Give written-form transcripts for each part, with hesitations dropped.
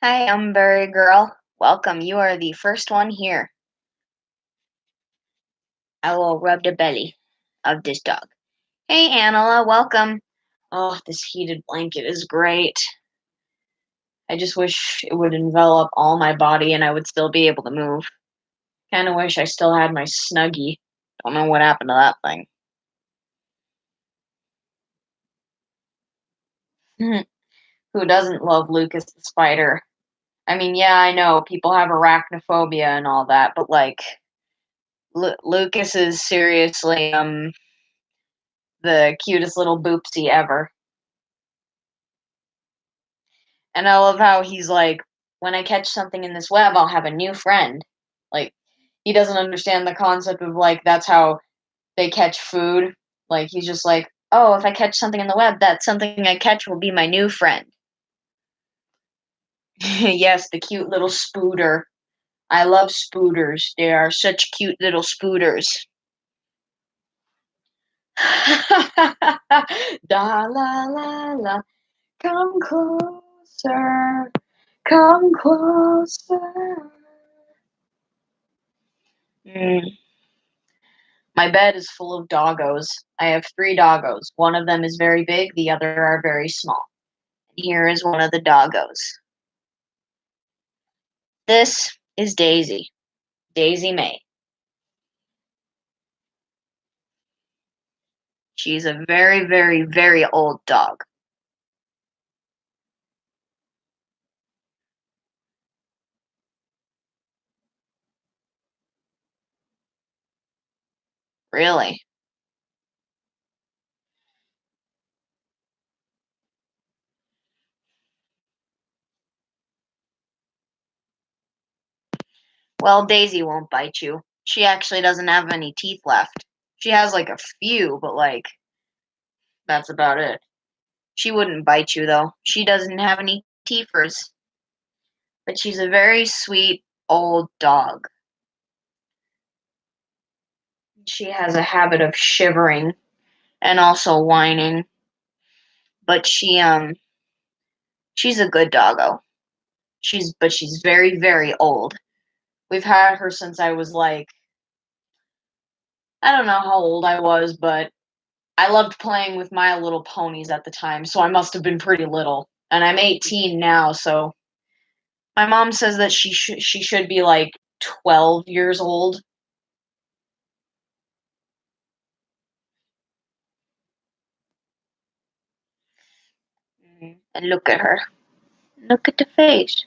Hi, Umberry girl. Welcome. You are the first one here. I will rub the belly of this dog. Hey, Anila. Welcome. Oh, this heated blanket is great. I just wish it would envelop all my body and I would still be able to move. Kind of wish I still had my Snuggie. Don't know what happened to that thing. Who doesn't love Lucas the spider? I mean, yeah, I know people have arachnophobia and all that, but like, Lucas is seriously the cutest little boopsie ever. And I love how he's like, when I catch something in this web, I'll have a new friend. Like, he doesn't understand the concept of like that's how they catch food. Like, he's just like, oh, if I catch something in the web, that something I catch will be my new friend. Yes, the cute little spooder. I love spooters. They are such cute little spooters. Da la la la. Come closer. Come closer. Mm. My bed is full of doggos. I have three doggos. One of them is very big, the other are very small. And here is one of the doggos. This is Daisy. Daisy May. She's a very, very, very old dog. Really. Well, Daisy won't bite you. She actually doesn't have any teeth left. She has like a few, but like, that's about it. She wouldn't bite you though. She doesn't have any teethers. But she's a very sweet old dog. She has a habit of shivering and also whining. But she's a good doggo. She's very, very old. We've had her since I was like, I don't know how old I was, but I loved playing with My Little Ponies at the time, so I must have been pretty little. And I'm 18 now, so my mom says that she should be like 12 years old. And look at her. Look at the face.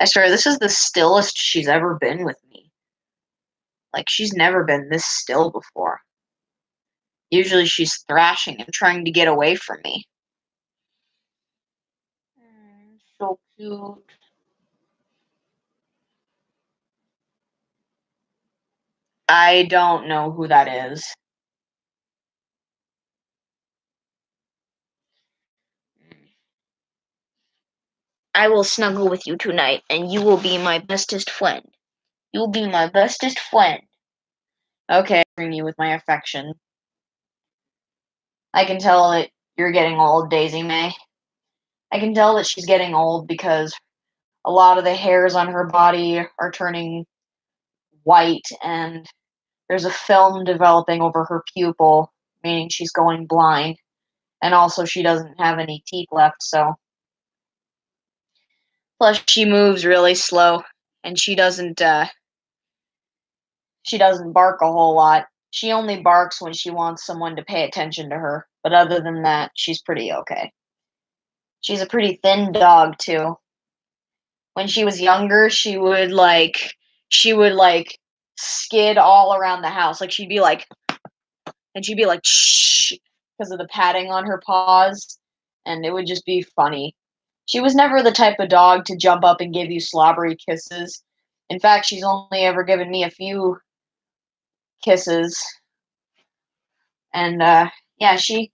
I swear, this is the stillest she's ever been with me. Like, she's never been this still before. Usually she's thrashing and trying to get away from me. So cute. I don't know who that is. I will snuggle with you tonight, and you will be my bestest friend. You will be my bestest friend. Okay, I bring you with my affection. I can tell that you're getting old, Daisy May. I can tell that she's getting old because a lot of the hairs on her body are turning white, and there's a film developing over her pupil, meaning she's going blind. And also, she doesn't have any teeth left, so. Plus, she moves really slow, and she doesn't bark a whole lot. She only barks when she wants someone to pay attention to her, but other than that, she's pretty okay. She's a pretty thin dog too. When she was younger, she would like skid all around the house. Like she'd be like shh because of the padding on her paws, and it would just be funny. She was never the type of dog to jump up and give you slobbery kisses. In fact, she's only ever given me a few kisses. And yeah, she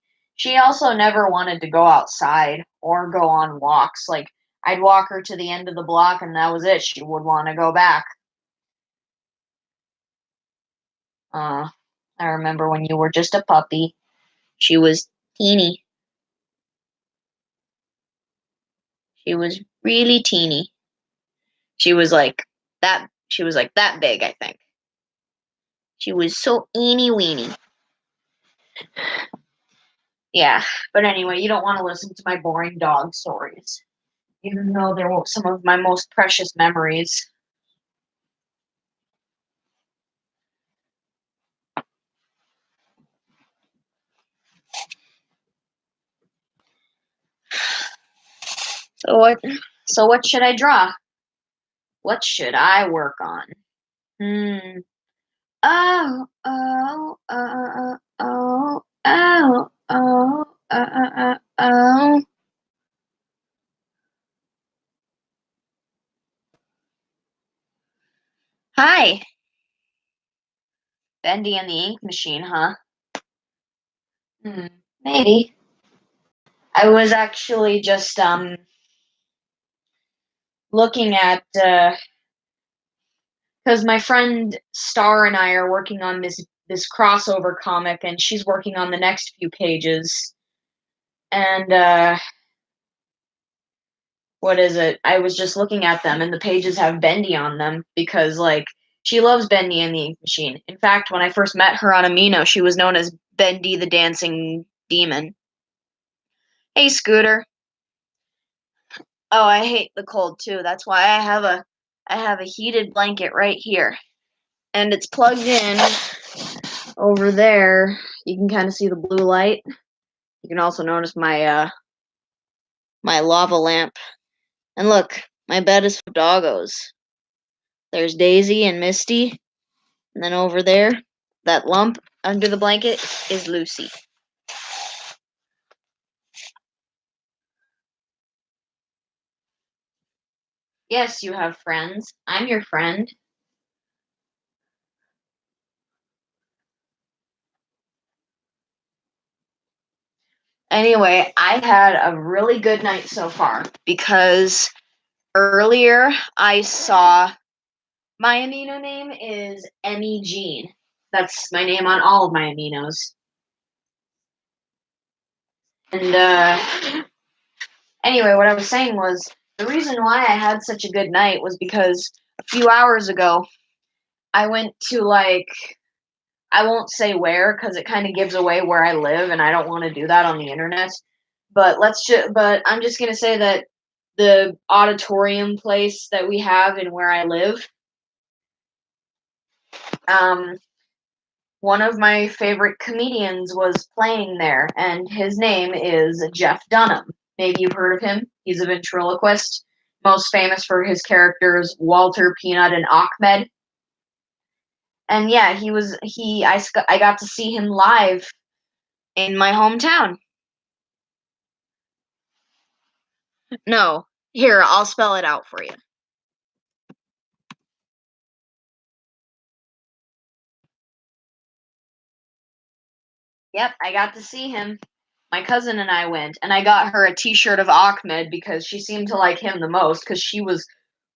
also never wanted to go outside or go on walks. Like, I'd walk her to the end of the block and that was it. She would want to go back. Uh I remember when you were just a puppy. She was teeny. She was really teeny. She was like that. She was like that big, I think. She was so eeny weeny. Yeah, but anyway, you don't want to listen to my boring dog stories, even though they're some of my most precious memories. So what? So what should I draw? What should I work on? Hmm. Oh, oh, oh, oh, oh, oh. Hi, Bendy and the Ink Machine, huh? Hmm. Maybe. I was actually just looking at because my friend Star and I are working on this crossover comic, and she's working on the next few pages. And what is it? I was just looking at them, and the pages have Bendy on them because like she loves Bendy and the Ink Machine. In fact, when I first met her on Amino, she was known as Bendy the Dancing Demon. Hey, Scooter. Oh, I hate the cold too. That's why I have a heated blanket right here, and it's plugged in over there. You can kind of see the blue light. You can also notice my lava lamp. And look, my bed is for doggos. There's Daisy and Misty, and then over there, that lump under the blanket is Lucy. Yes, you have friends. I'm your friend. Anyway, I had a really good night so far because earlier I saw my amino name is Emmy Jean. That's my name on all of my aminos. And anyway, what I was saying was the reason why I had such a good night was because a few hours ago I went to like I won't say where because it kind of gives away where I live, and I don't want to do that on the internet. But I'm just gonna say that the auditorium place that we have in where I live, um, one of my favorite comedians was playing there, and his name is Jeff Dunham. Maybe you've heard of him. He's a ventriloquist, most famous for his characters Walter, Peanut, and Ahmed. And yeah, I got to see him live in my hometown. No, here, I'll spell it out for you. Yep, I got to see him. My cousin and I went, and I got her a T-shirt of Ahmed because she seemed to like him the most because she was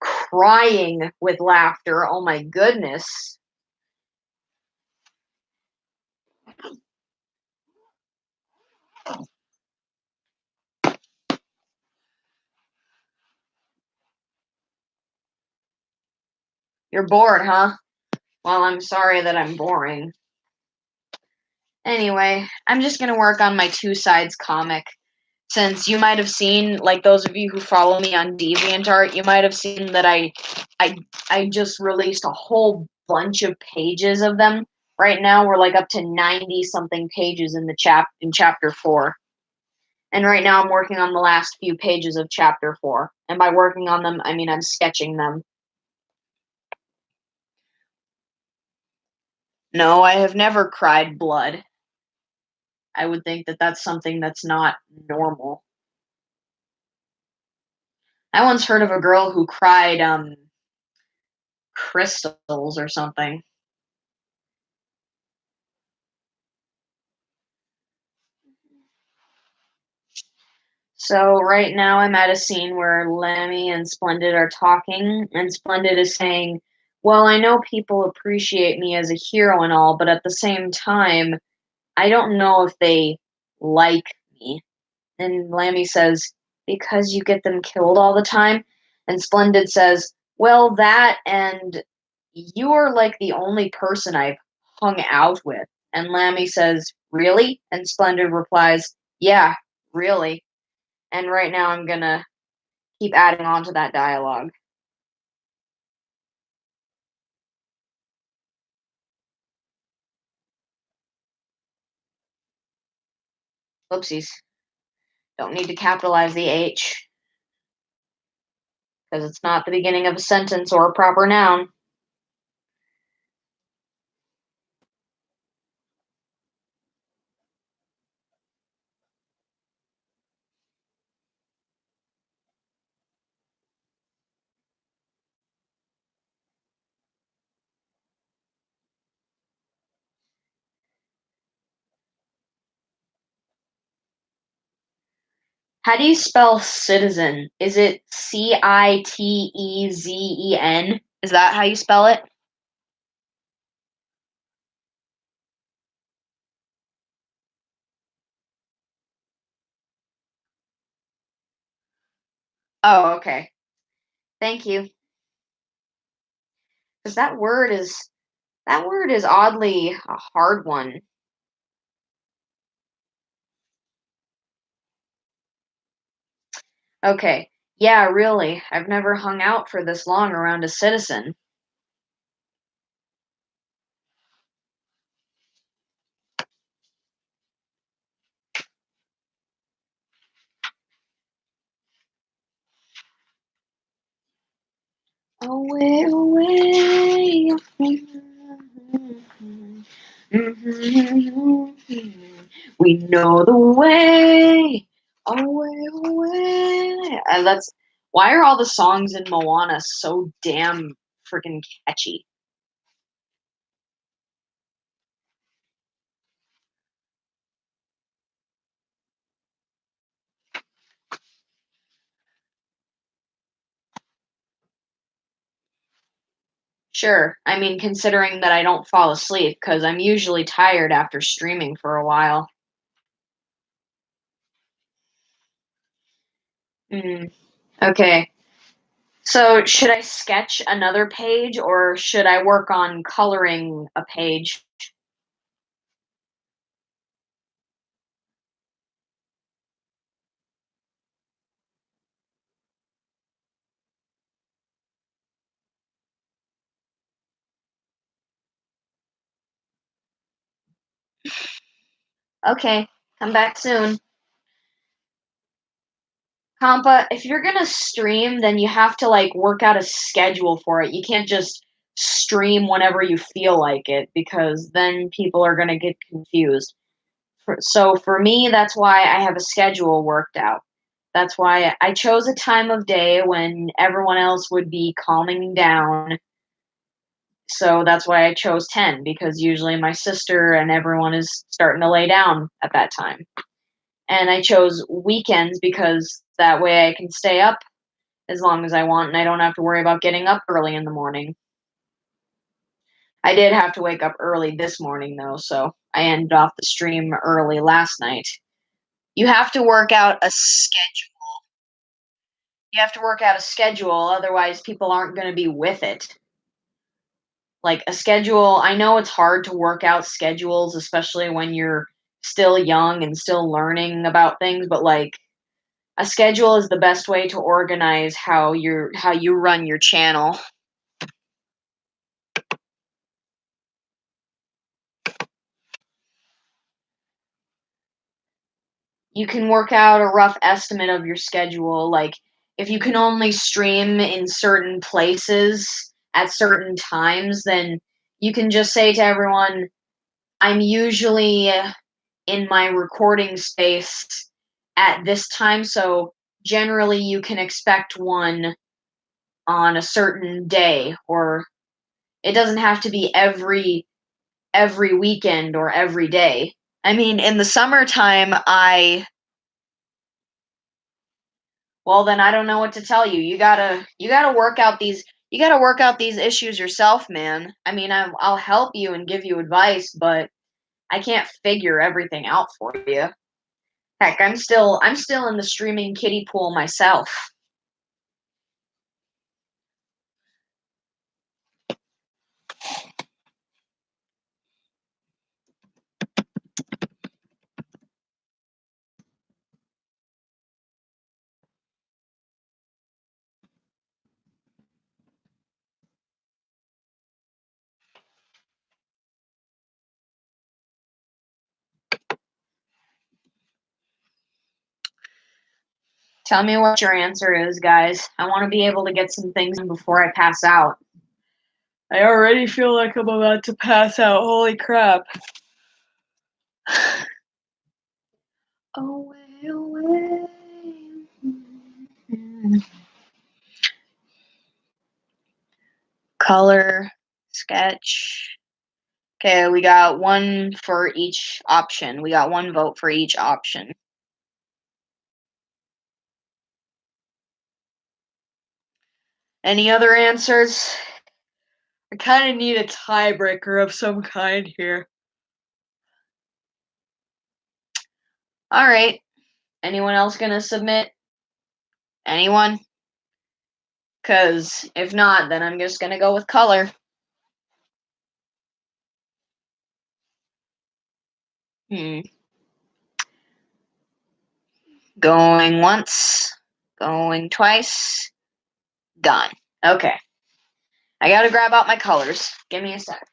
crying with laughter. Oh my goodness. You're bored, huh? Well, I'm sorry that I'm boring. Anyway, I'm just gonna work on my Two Sides comic. Since you might have seen, like those of you who follow me on DeviantArt, you might have seen that I I just released a whole bunch of pages of them. Right now we're like up to 90 something pages in chapter 4. And right now I'm working on the last few pages of chapter 4. And by working on them, I mean I'm sketching them. No, I have never cried blood. I would think that that's something that's not normal. I once heard of a girl who cried crystals or something. So right now I'm at a scene where Lemmy and Splendid are talking, and Splendid is saying, "Well, I know people appreciate me as a hero and all, but at the same time, I don't know if they like me." And Lammy says, "Because you get them killed all the time." And Splendid says, Well, that and you're like the only person I've hung out with. And Lammy says, really? And Splendid replies, yeah, really. And right now I'm gonna keep adding on to that dialogue. Oopsies. Don't need to capitalize the H because it's not the beginning of a sentence or a proper noun. How do you spell citizen? Is it Citezen? Is that how you spell it? Oh, okay. Thank you. Because that word is oddly a hard one. Okay. Yeah, really. I've never hung out for this long around a citizen. Away, away. We know the way. Away, away. That's why are all the songs in Moana so damn freaking catchy? Sure. I mean, considering that I don't fall asleep because I'm usually tired after streaming for a while. Hmm. Okay. So, should I sketch another page or should I work on coloring a page? Okay, come back soon. Compa, if you're gonna stream, then you have to like work out a schedule for it. You can't just stream whenever you feel like it because then people are gonna get confused. So for me, that's why I have a schedule worked out. That's why I chose a time of day when everyone else would be calming down. So that's why I chose 10 because usually my sister and everyone is starting to lay down at that time. And I chose weekends because that way I can stay up as long as I want and I don't have to worry about getting up early in the morning. I did have to wake up early this morning though, so I ended off the stream early last night. You have to work out a schedule. You have to work out a schedule, otherwise people aren't going to be with it. Like a schedule, I know it's hard to work out schedules, especially when you're still young and still learning about things, but like a schedule is the best way to organize how you run your channel. You can work out a rough estimate of your schedule. Like, if you can only stream in certain places at certain times, then you can just say to everyone, I'm usually in my recording space at this time, so generally you can expect one on a certain day, or it doesn't have to be every weekend or every day. I mean, in the summertime, well, then I don't know what to tell you. You gotta work out these issues yourself, man. I mean, I'll help you and give you advice, but I can't figure everything out for you. Heck, I'm still in the streaming kiddie pool myself. Tell me what your answer is, guys. I want to be able to get some things in before I pass out. I already feel like I'm about to pass out. Holy crap. Away, away. Color, sketch. Okay, we got one for each option. We got one vote for each option. Any other answers? I kind of need a tiebreaker of some kind here. All right. Anyone else gonna submit? Anyone? Because if not, then I'm just gonna go with color. Going once, going twice, done. Okay. I gotta grab out my colors. Give me a sec.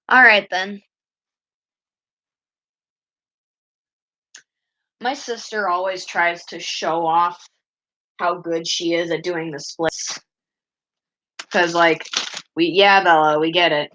All right, then. My sister always tries to show off how good she is at doing the splits. Because, like, yeah, Bella, we get it.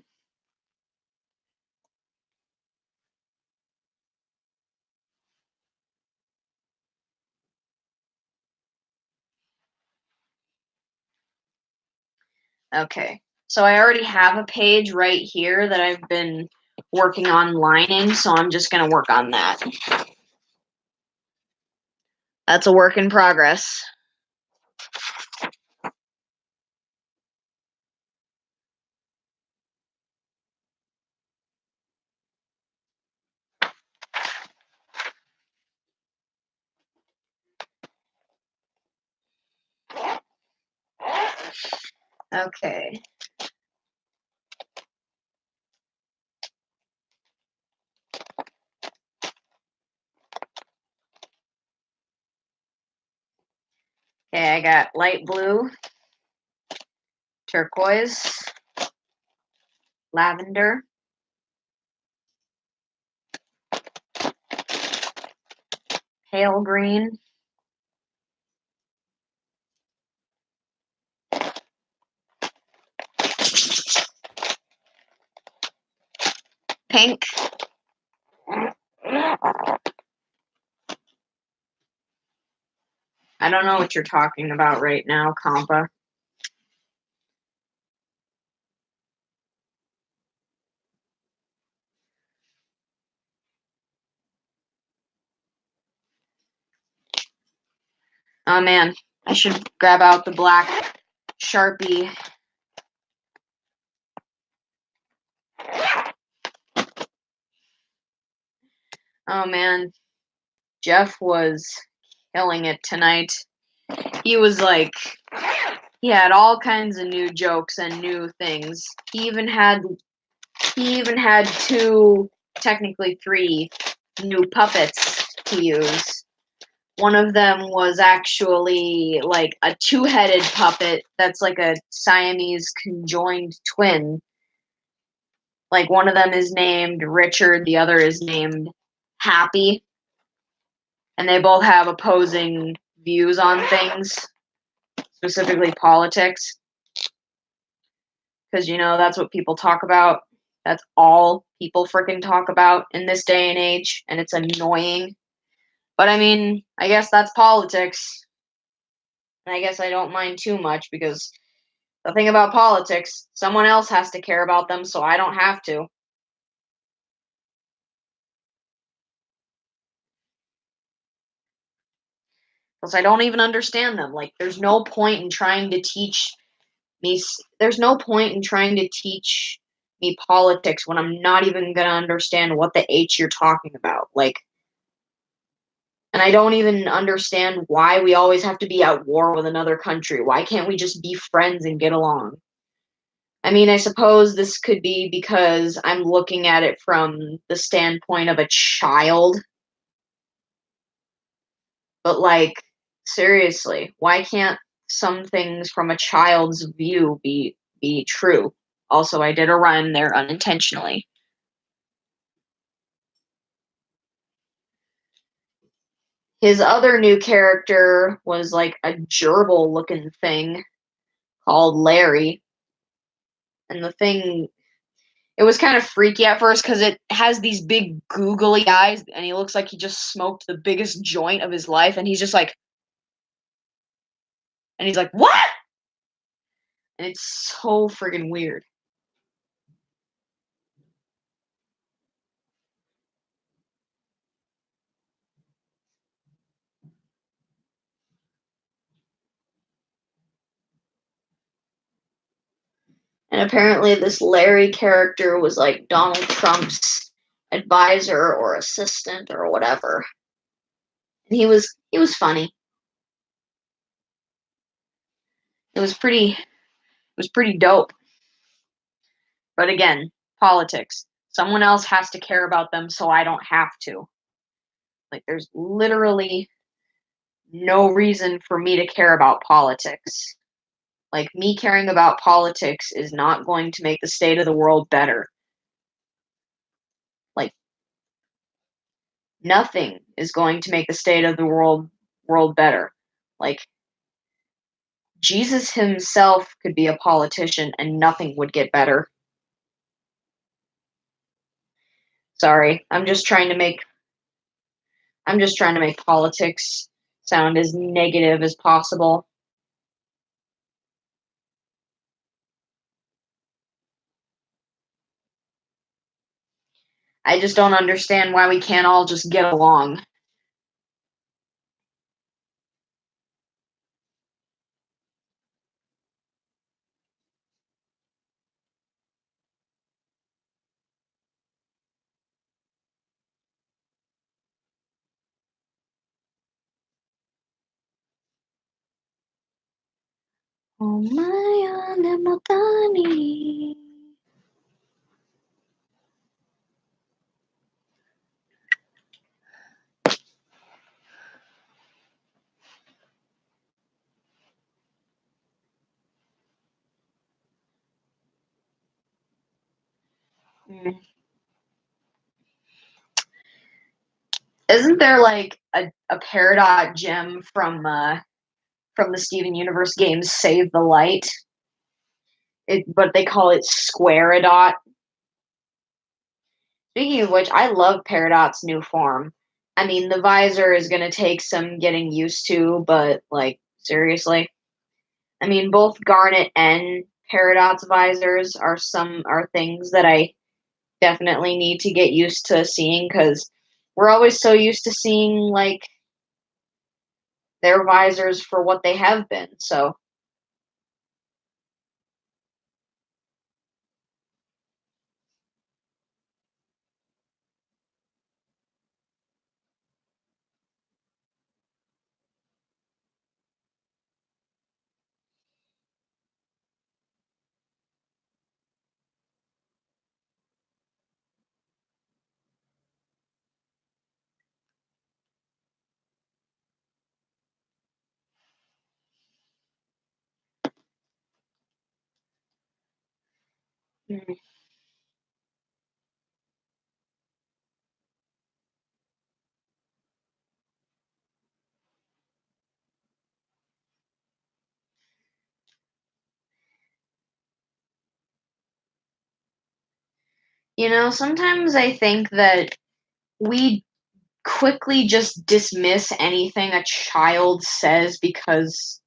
Okay. So I already have a page right here that I've been working on lining, so I'm just going to work on that. That's a work in progress. Okay. Okay, I got light blue, turquoise, lavender, pale green, pink, I don't know what you're talking about right now, Compa. Oh man, I should grab out the black Sharpie. Oh man, Jeff was killing it tonight. He was like, he had all kinds of new jokes and new things. He even had two, technically three, new puppets to use. One of them was actually like a two-headed puppet that's like a Siamese conjoined twin. Like one of them is named Richard, the other is named Happy. And they both have opposing views on things, specifically politics. Because, that's what people talk about. That's all people freaking talk about in this day and age, and it's annoying. But I mean, I guess that's politics. And I guess I don't mind too much because the thing about politics, someone else has to care about them, so I don't have to. Because I don't even understand them. Like, there's no point in trying to teach There's no point in trying to teach me politics when I'm not even gonna understand what the H you're talking about. Like, and I don't even understand why we always have to be at war with another country. Why can't we just be friends and get along? I mean, I suppose this could be because I'm looking at it from the standpoint of a child, but like, seriously, why can't some things from a child's view be true? Also, I did a rhyme there unintentionally. His other new character was like a gerbil looking thing called Larry. And the thing, it was kind of freaky at first because it has these big googly eyes and he looks like he just smoked the biggest joint of his life. And he's just like, and he's like, what? And it's so friggin' weird. And apparently, this Larry character was like Donald Trump's advisor or assistant or whatever. And he was funny. It was pretty dope. But again, politics. Someone else has to care about them, so I don't have to. Like, there's literally no reason for me to care about politics. Like, me caring about politics is not going to make the state of the world better. Like, nothing is going to make the state of the world better. Like, Jesus himself could be a politician and nothing would get better. Sorry, I'm just trying to make politics sound as negative as possible. I just don't understand why we can't all just get along. Oh my Matani. Isn't there like a Peridot gem from the Steven Universe games Save the Light? But they call it Squareadot. Speaking of which, I love Peridot's new form. I mean, the visor is going to take some getting used to, but like seriously, I mean, both Garnet and Peridot's visors are things that I definitely need to get used to seeing because we're always so used to seeing like their visors for what they have been. So, sometimes I think that we quickly just dismiss anything a child says because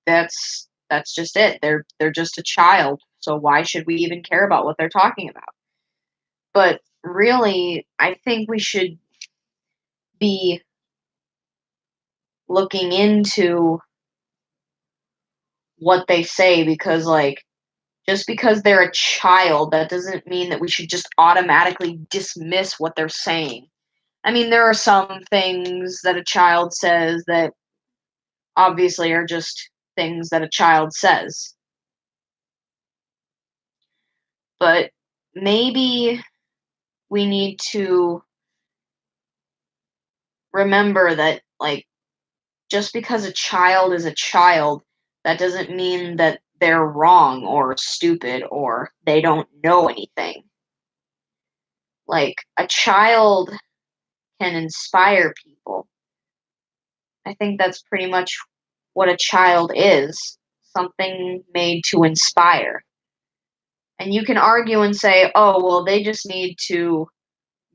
that's just it. They're just a child. So why should we even care about what they're talking about? But really, I think we should be looking into what they say because, like, just because they're a child, that doesn't mean that we should just automatically dismiss what they're saying. I mean, there are some things that a child says that obviously are just things that a child says. But maybe we need to remember that, like, just because a child is a child, that doesn't mean that they're wrong or stupid or they don't know anything. Like, a child can inspire people. I think that's pretty much what a child is, something made to inspire. And you can argue and say, oh, well, they just need to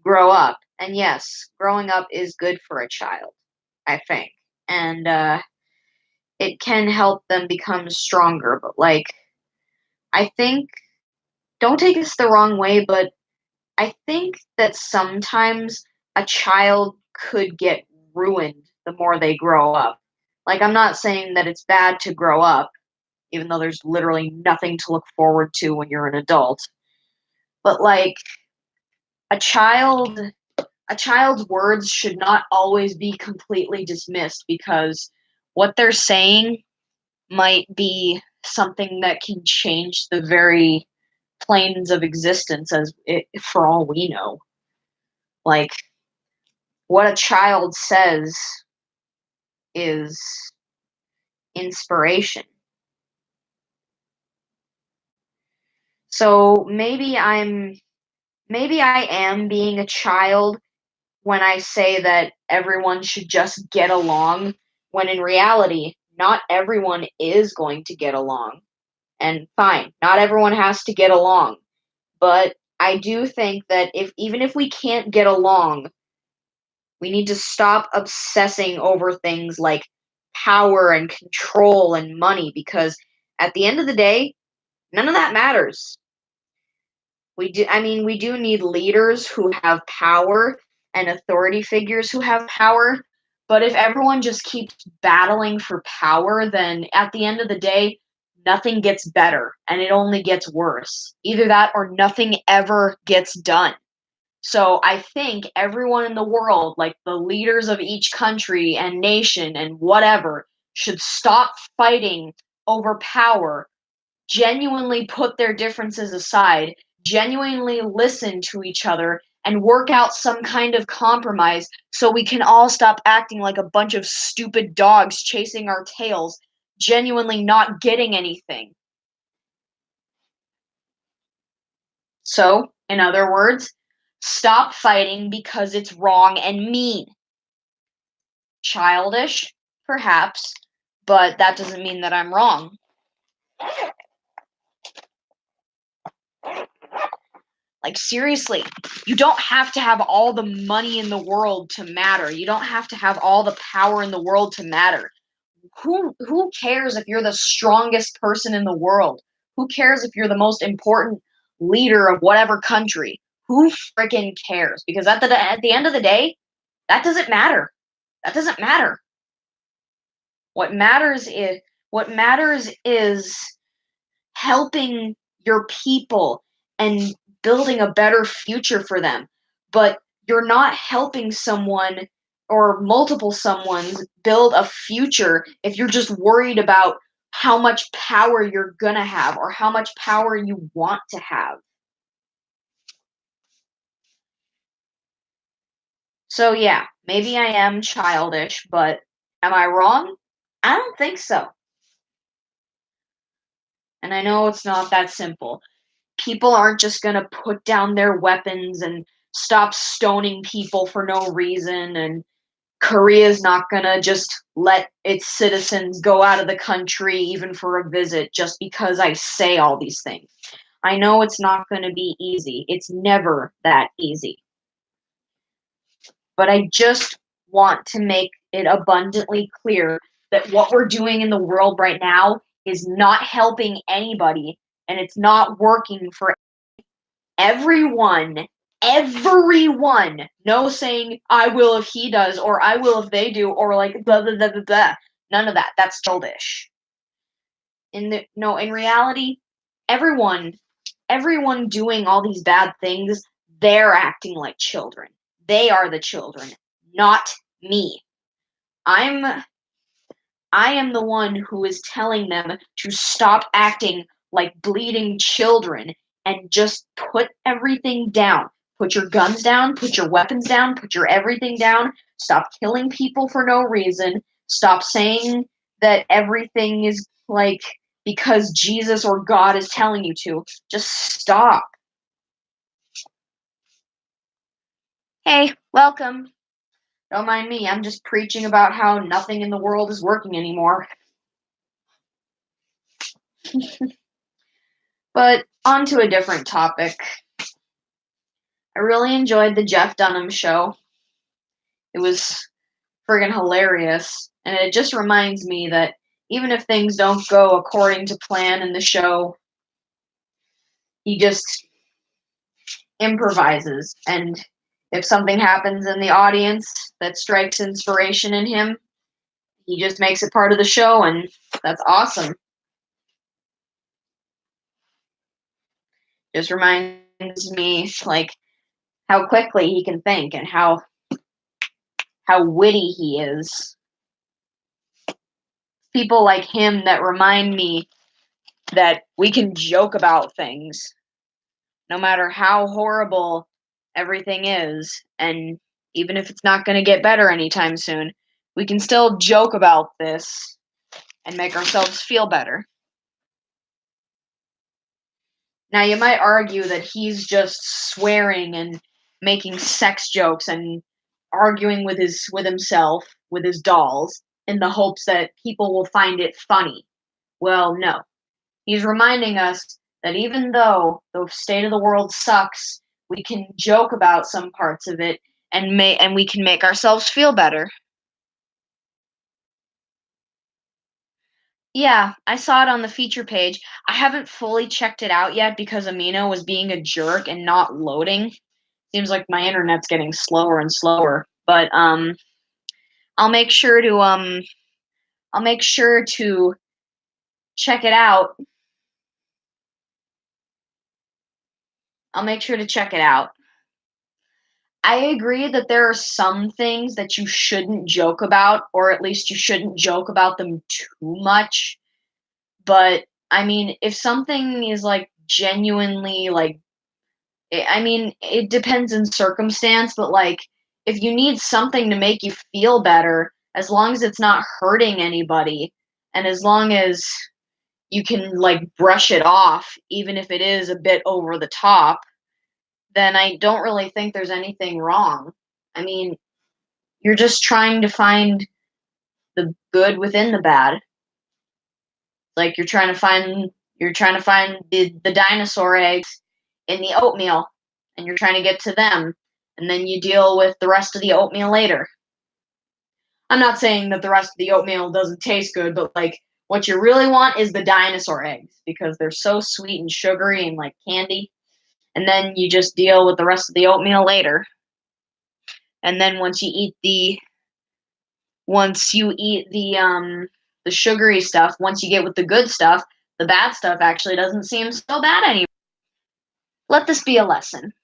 grow up. And yes, growing up is good for a child, I think. And it can help them become stronger. But, like, I think, don't take this the wrong way, but I think that sometimes a child could get ruined the more they grow up. Like, I'm not saying that it's bad to grow up, even though there's literally nothing to look forward to when you're an adult. But, like, a child a child's words should not always be completely dismissed because what they're saying might be something that can change the very planes of existence for all we know. Like, what a child says is inspiration. So maybe I am being a child when I say that everyone should just get along, when in reality, not everyone is going to get along. And fine, not everyone has to get along. But I do think that even if we can't get along, we need to stop obsessing over things like power and control and money because at the end of the day, none of that matters. We do need leaders who have power and authority figures who have power, but if everyone just keeps battling for power, then at the end of the day, nothing gets better and it only gets worse. Either that or nothing ever gets done. So I think everyone in the world, like the leaders of each country and nation and whatever, should stop fighting over power, genuinely put their differences aside, genuinely listen to each other, and work out some kind of compromise so we can all stop acting like a bunch of stupid dogs chasing our tails, genuinely not getting anything. So, in other words, stop fighting because it's wrong and mean. Childish, perhaps, but that doesn't mean that I'm wrong. Like, seriously, you don't have to have all the money in the world to matter. You don't have to have all the power in the world to matter. Who cares if you're the strongest person in the world? Who cares if you're the most important leader of whatever country? Who freaking cares? Because at the end of the day, that doesn't matter. That doesn't matter. What matters is what matters is helping your people and building a better future for them. But you're not helping someone or multiple someone's build a future if you're just worried about how much power you're gonna have or how much power you want to have. So yeah, maybe I am childish, but am I wrong? I don't think so. And I know it's not that simple. People aren't just going to put down their weapons and stop stoning people for no reason, and Korea's not going to just let its citizens go out of the country even for a visit just because I say all these things. I know it's not going to be easy. It's never that easy. But I just want to make it abundantly clear that what we're doing in the world right now is not helping anybody and it's not working for everyone. Everyone. No saying I will if he does or I will if they do or like blah blah blah blah blah. None of that. That's childish. in reality, everyone doing all these bad things, they're acting like children. They are the children, not me. I am the one who is telling them to stop acting like bleeding children and just put everything down. Put your guns down, put your weapons down, put your everything down. Stop killing people for no reason. Stop saying that everything is like because Jesus or God is telling you to. Just stop. Hey, welcome. Don't mind me. I'm just preaching about how nothing in the world is working anymore. But on to a different topic. I really enjoyed the Jeff Dunham show. It was friggin' hilarious. And it just reminds me that even if things don't go according to plan in the show, he just improvises. And if something happens in the audience that strikes inspiration in him, he just makes it part of the show, and that's awesome. Just reminds me, like, how quickly he can think and how witty he is. People like him that remind me that we can joke about things no matter how horrible everything is, and even if it's not going to get better anytime soon, we can still joke about this and make ourselves feel better. Now, you might argue that he's just swearing and making sex jokes and arguing with himself, with his dolls, in the hopes that people will find it funny. Well, no. He's reminding us that even though the state of the world sucks, we can joke about some parts of it and we can make ourselves feel better. Yeah, I saw it on the feature page. I haven't fully checked it out yet because Amino was being a jerk and not loading. Seems like my internet's getting slower and slower. But I'll make sure to check it out. I'll make sure to check it out. I agree that there are some things that you shouldn't joke about, or at least you shouldn't joke about them too much. But I mean, if something is like genuinely like, I mean, it depends in circumstance, but like, if you need something to make you feel better, as long as it's not hurting anybody, and as long as you can like brush it off, even if it is a bit over the top, then I don't really think there's anything wrong. I mean, you're just trying to find the good within the bad. Like you're trying to find the dinosaur eggs in the oatmeal, and you're trying to get to them, and then you deal with the rest of the oatmeal later. I'm not saying that the rest of the oatmeal doesn't taste good, but like what you really want is the dinosaur eggs because they're so sweet and sugary and like candy. And then you just deal with the rest of the oatmeal later. And then once you eat the sugary stuff, once you get with the good stuff, the bad stuff actually doesn't seem so bad anymore. Let this be a lesson.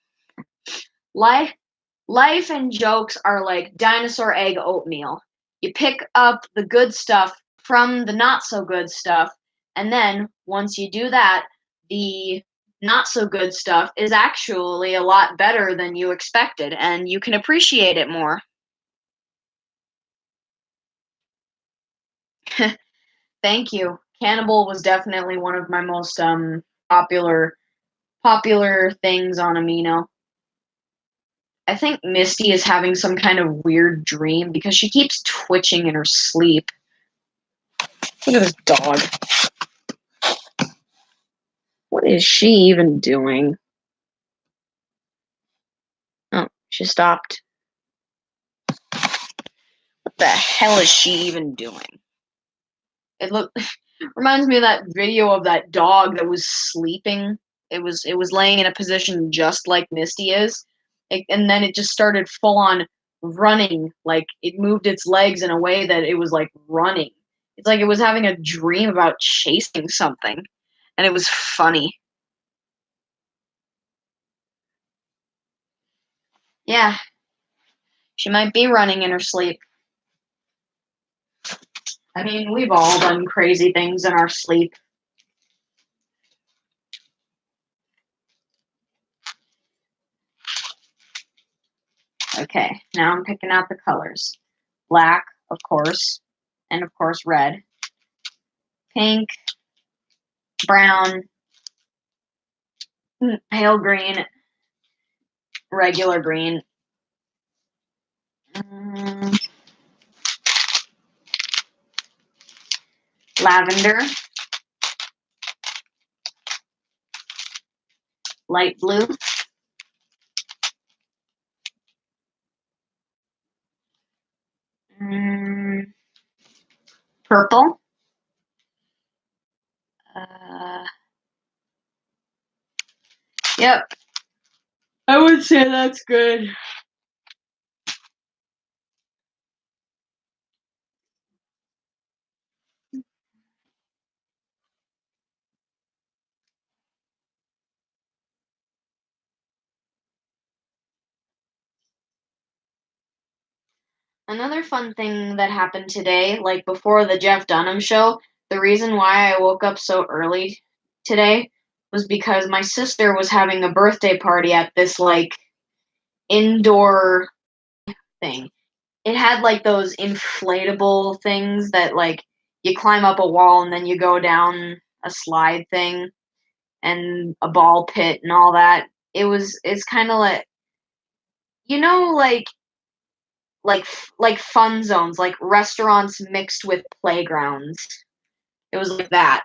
Life and jokes are like dinosaur egg oatmeal. You pick up the good stuff from the not so good stuff, and then once you do that, the not so good stuff is actually a lot better than you expected, and you can appreciate it more. Thank you. Cannibal was definitely one of my most popular things on Amino. I think Misty is having some kind of weird dream because she keeps twitching in her sleep. Look at this dog. What is she even doing? Oh, she stopped. What the hell is she even doing? It reminds me of that video of that dog that was sleeping. It was laying in a position just like Misty is, and then it just started full on running. Like it moved its legs in a way that it was like running. It's like it was having a dream about chasing something, and it was funny. Yeah, she might be running in her sleep. I mean, we've all done crazy things in our sleep. Okay, now I'm picking out the colors. Black, of course, and of course red. Pink, brown, pale green, regular green. Mm, lavender, light blue, mm, purple, uh, yep, I would say that's good. Another fun thing that happened today, like before the Jeff Dunham show, the reason why I woke up so early today was because my sister was having a birthday party at this like indoor thing. It had like those inflatable things that like you climb up a wall and then you go down a slide thing and a ball pit and all that. It's kind of like you know like fun zones, like restaurants mixed with playgrounds. It was like that.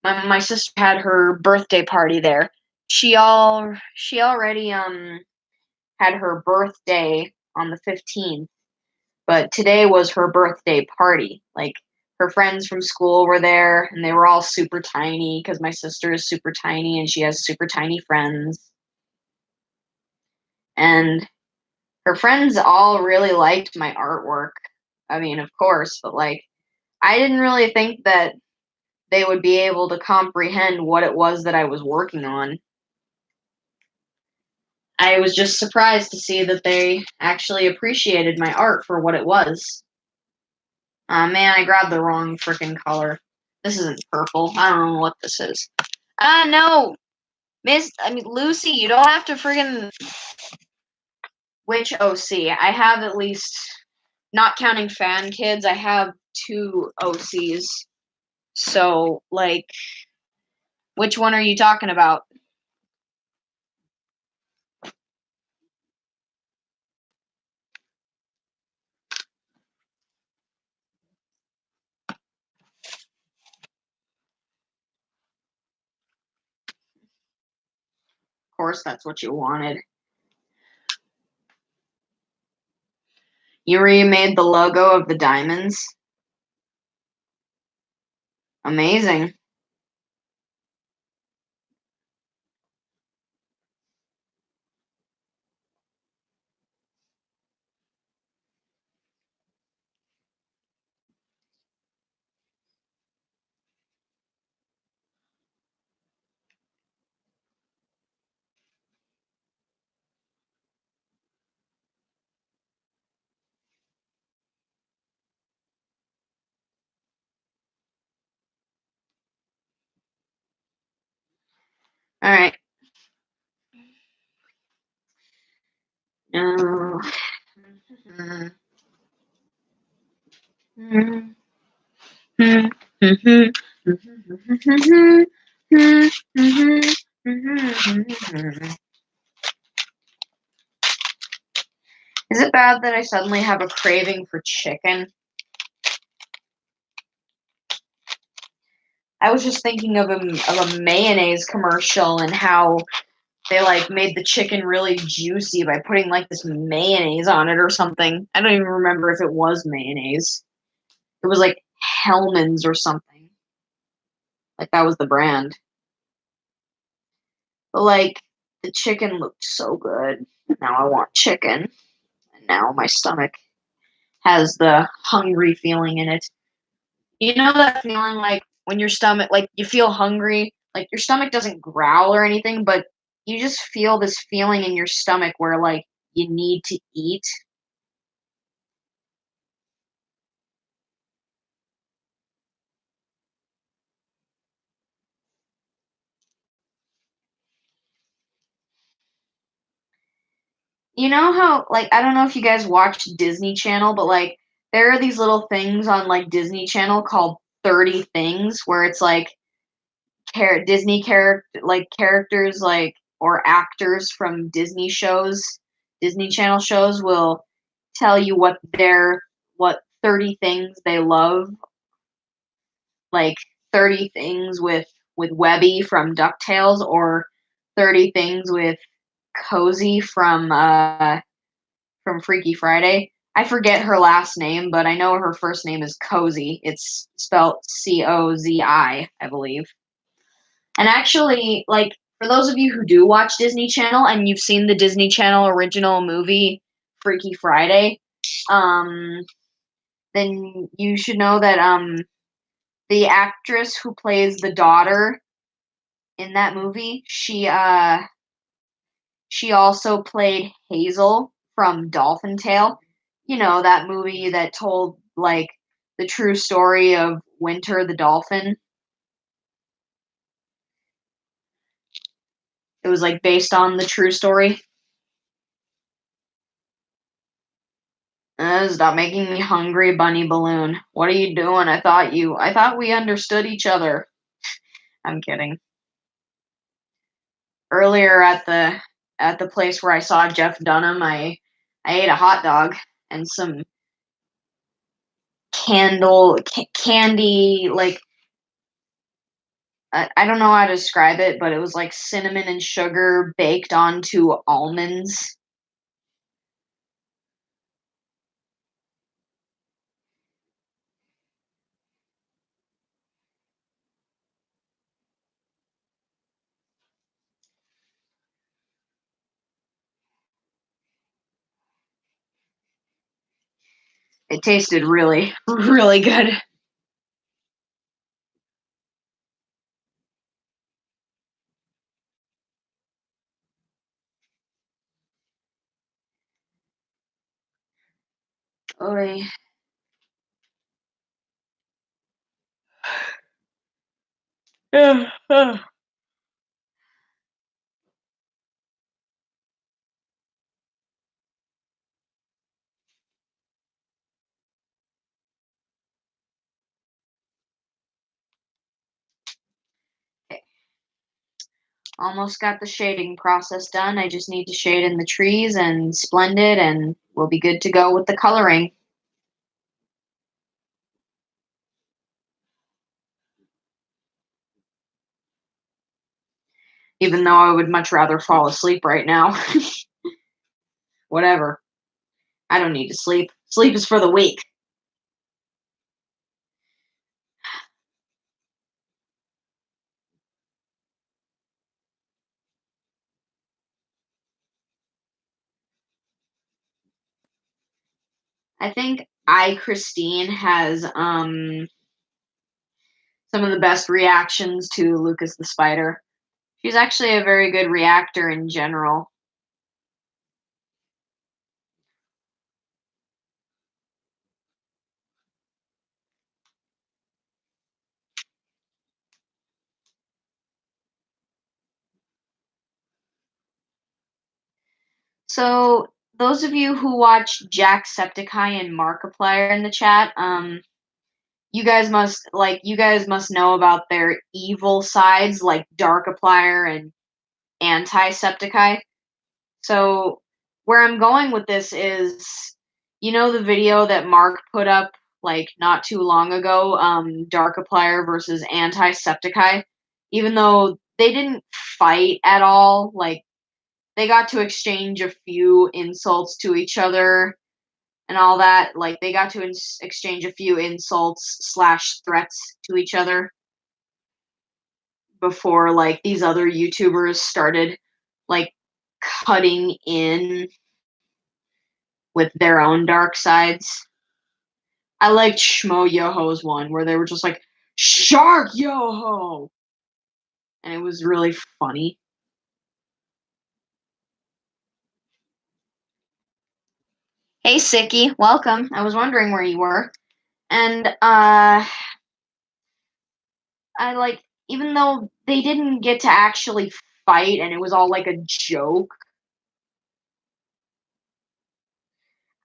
My sister had her birthday party there. She already had her birthday on the 15th, but today was her birthday party. Like her friends from school were there and they were all super tiny because my sister is super tiny and she has super tiny friends. And her friends all really liked my artwork. I mean, of course, but like I didn't really think that they would be able to comprehend what it was that I was working on. I was just surprised to see that they actually appreciated my art for what it was. Man, I grabbed the wrong freaking color. This isn't purple. I don't know what this is. No! Lucy, you don't have to friggin' which OC? I have at least, not counting fan kids, I have 2 OCs. So, like, which one are you talking about? Of course, that's what you wanted. You remade the logo of the diamonds? Amazing. Alright. No. Is it bad that I suddenly have a craving for chicken? I was just thinking of a mayonnaise commercial and how they like made the chicken really juicy by putting like this mayonnaise on it or something. I don't even remember if it was mayonnaise. It was like Hellman's or something. Like that was the brand. But like the chicken looked so good. Now I want chicken. And now my stomach has the hungry feeling in it. You know that feeling like when your stomach, like you feel hungry, like your stomach doesn't growl or anything, but you just feel this feeling in your stomach where like you need to eat. You know how, like, I don't know if you guys watch Disney Channel, but like there are these little things on like Disney Channel called 30 things where it's like Disney character like characters like or actors from Disney shows, Disney Channel shows will tell you what 30 things they love, like 30 things with Webby from DuckTales or 30 things with Cozy from Freaky Friday. I forget her last name, but I know her first name is Cozy. It's spelled Cozi, I believe. And actually, like for those of you who do watch Disney Channel and you've seen the Disney Channel original movie Freaky Friday, um, then you should know that the actress who plays the daughter in that movie, she also played Hazel from Dolphin Tale. You know, that movie that told like the true story of Winter the dolphin. It was like based on the true story. Stop making me hungry, Bunny Balloon. What are you doing? I thought we understood each other. I'm kidding. Earlier at the place where I saw Jeff Dunham, I ate a hot dog and some candy, like I don't know how to describe it, but it was like cinnamon and sugar baked onto almonds. It tasted really, really good. Oy. Okay. Almost got the shading process done. I just need to shade in the trees and Splendid, and we'll be good to go with the coloring. Even though I would much rather fall asleep right now. Whatever. I don't need to sleep. Sleep is for the weak. I think Christine has some of the best reactions to Lucas the Spider. She's actually a very good reactor in general. So those of you who watch Jacksepticeye and Markiplier in the chat, you guys must know about their evil sides like Darkiplier and Antisepticeye. So where I'm going with this is, you know, the video that Mark put up like not too long ago, Darkiplier versus Antisepticeye. Even though they didn't fight at all, like they got to exchange a few insults to each other and all that. Like they got to exchange a few insults slash threats to each other before like these other YouTubers started like cutting in with their own dark sides. I liked Shmo Yoho's one where they were just like, Shark Yoho! And it was really funny. Hey, Sicky, welcome. I was wondering where you were. And, I like, even though they didn't get to actually fight and it was all like a joke,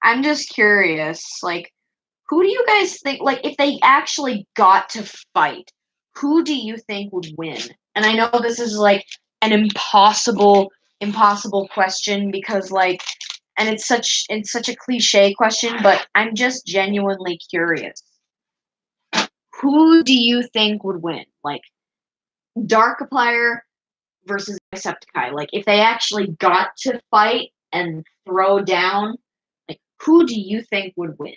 I'm just curious, like, who do you guys think, like, if they actually got to fight, who do you think would win? And I know this is like an impossible question because, like, and it's such a cliche question, but I'm just genuinely curious. Who do you think would win? Like, Darkiplier versus Jacksepticeye. Like, if they actually got to fight and throw down, like, who do you think would win?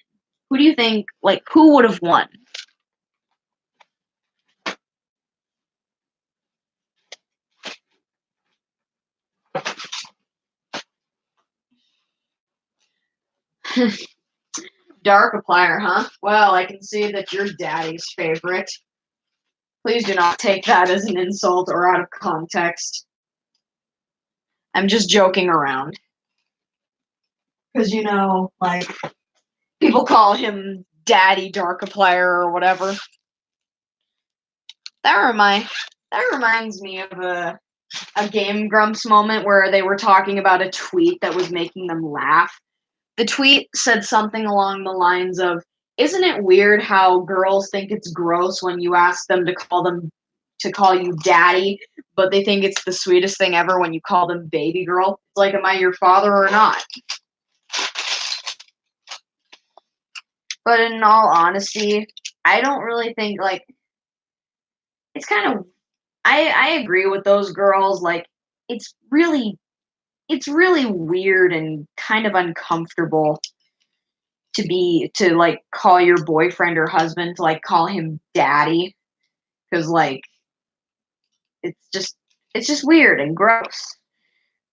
Who do you think, like, who would have won? Darkiplier, huh? Well, I can see that you're Daddy's favorite. Please do not take that as an insult or out of context. I'm just joking around. Because, like, people call him Daddy Darkiplier or whatever. That reminds me of a Game Grumps moment where they were talking about a tweet that was making them laugh. The tweet said something along the lines of, "Isn't it weird how girls think it's gross when you ask them to call you daddy, but they think it's the sweetest thing ever when you call them baby girl? It's like, am I your father or not?" But in all honesty, I don't really think, like, it's kind of I agree with those girls, like, it's really it's really weird and kind of uncomfortable to like call your boyfriend or husband, to like call him daddy, because like it's just it's just weird and gross.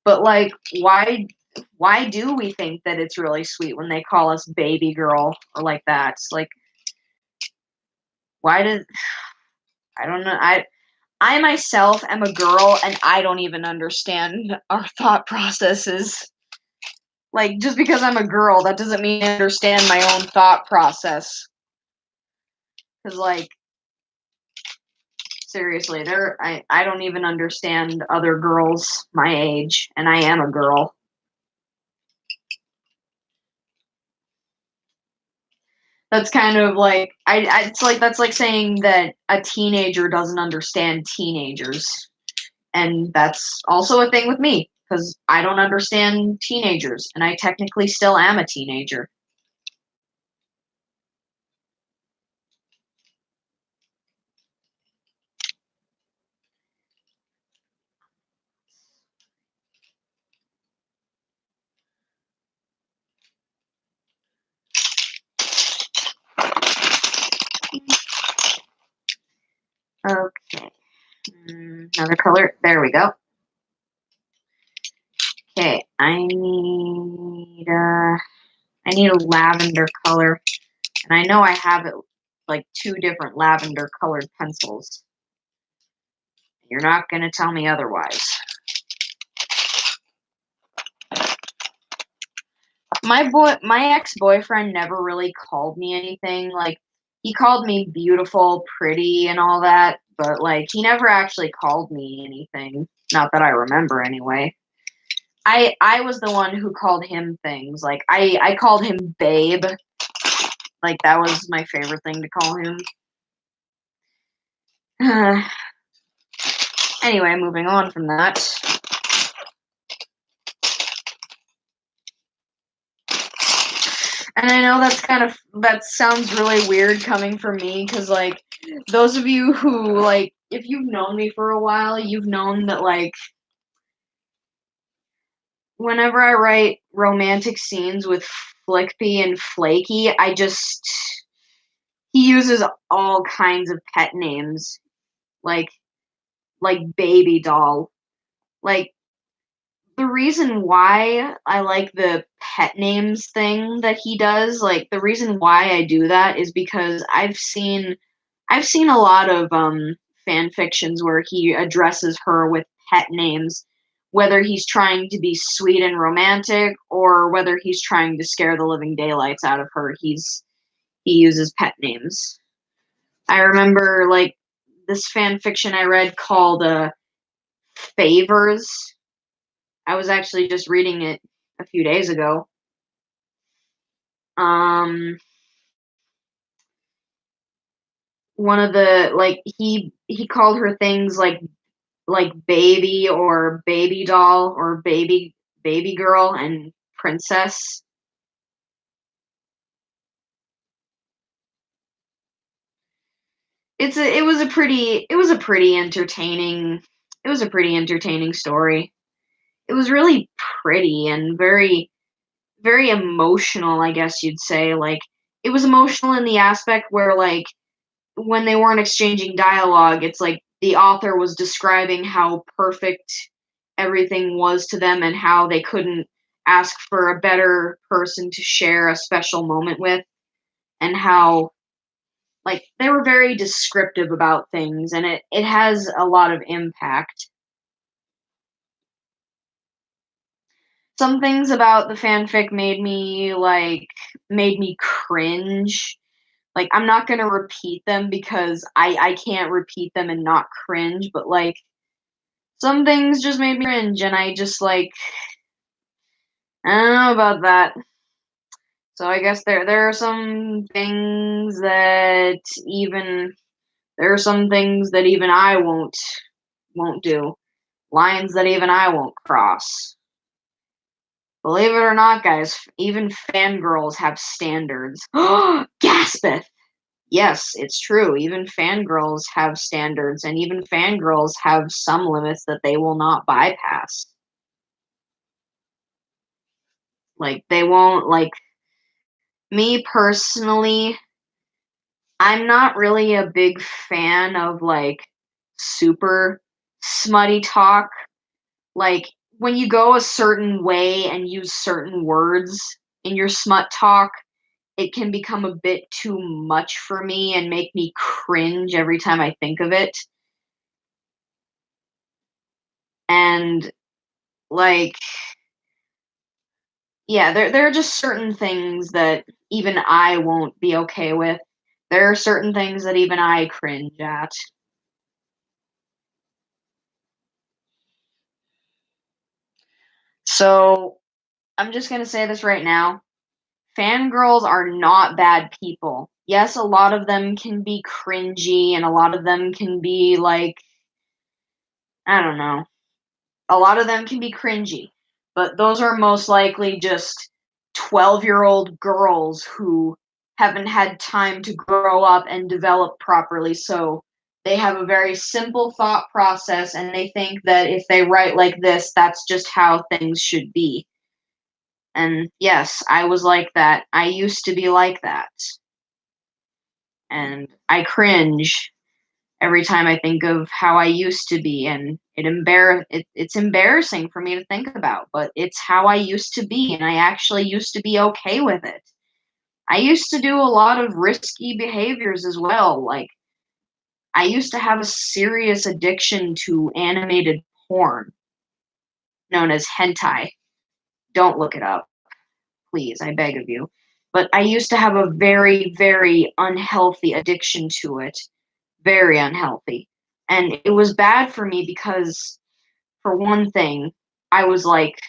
But like, why do we think that it's really sweet when they call us baby girl or like that? It's like, why did I don't know. I myself am a girl and I don't even understand our thought processes. Like, just because I'm a girl, that doesn't mean I understand my own thought process. Because, like, seriously, I don't even understand other girls my age, and I am a girl. That's kind of like it's like that's like saying that a teenager doesn't understand teenagers, and that's also a thing with me because I don't understand teenagers, and I technically still am a teenager. Okay, another color. There we go. Okay, I need a lavender color, and I know I have it like two different lavender colored pencils. You're not gonna tell me otherwise. My ex-boyfriend never really called me anything. Like, he called me beautiful, pretty, and all that, but like he never actually called me anything. Not that I remember anyway. I was the one who called him things. Like, I called him babe. Like, that was my favorite thing to call him. Anyway, moving on from that. And I know that sounds really weird coming from me, because like, those of you who, like, if you've known me for a while, you've known that, like, whenever I write romantic scenes with Flickpy and Flaky, he uses all kinds of pet names, like baby doll, like the reason why I like the pet names thing that he does, like the reason why I do that is because I've seen a lot of fan fictions where he addresses her with pet names, whether he's trying to be sweet and romantic or whether he's trying to scare the living daylights out of her. He uses pet names. I remember like this fan fiction I read called Favors. I was actually just reading it a few days ago. Um, one of the like he called her things like baby or baby doll or baby girl and princess. It was a pretty entertaining story. It was really pretty and very emotional, I guess you'd say. Like it was emotional in the aspect where like when they weren't exchanging dialogue, it's like the author was describing how perfect everything was to them and how they couldn't ask for a better person to share a special moment with, and how like they were very descriptive about things, and it has a lot of impact. Some things about the fanfic made me cringe. Like I'm not gonna repeat them because I can't repeat them and not cringe, but like some things just made me cringe, and I just like I don't know about that. So I guess there are some things that even there are some things that even I won't do. Lines that even I won't cross. Believe it or not, guys, even fangirls have standards. Gaspeth! Yes, it's true. Even fangirls have standards, and even fangirls have some limits that they will not bypass. Like, they won't, like, me personally, I'm not really a big fan of, like, super smutty talk. Like, when you go a certain way and use certain words in your smut talk, it can become a bit too much for me and make me cringe every time I think of it. And like, yeah, there are just certain things that even I won't be okay with. There are certain things that even I cringe at. So I'm just gonna say this right now. Fangirls are not bad people. Yes, a lot of them can be cringy and a lot of them can be like, I don't know. A lot of them can be cringy, but those are most likely just 12-year-old girls who haven't had time to grow up and develop properly. So they have a very simple thought process and they think that if they write like this, that's just how things should be. And yes, I was like that. I used to be like that. And I cringe every time I think of how I used to be, and it's embarrassing for me to think about, but it's how I used to be, and I actually used to be okay with it. I used to do a lot of risky behaviors as well. Like I used to have a serious addiction to animated porn known as hentai. Don't look it up, please, I beg of you. But I used to have a very unhealthy addiction to it. Very unhealthy. And it was bad for me because, for one thing, I was like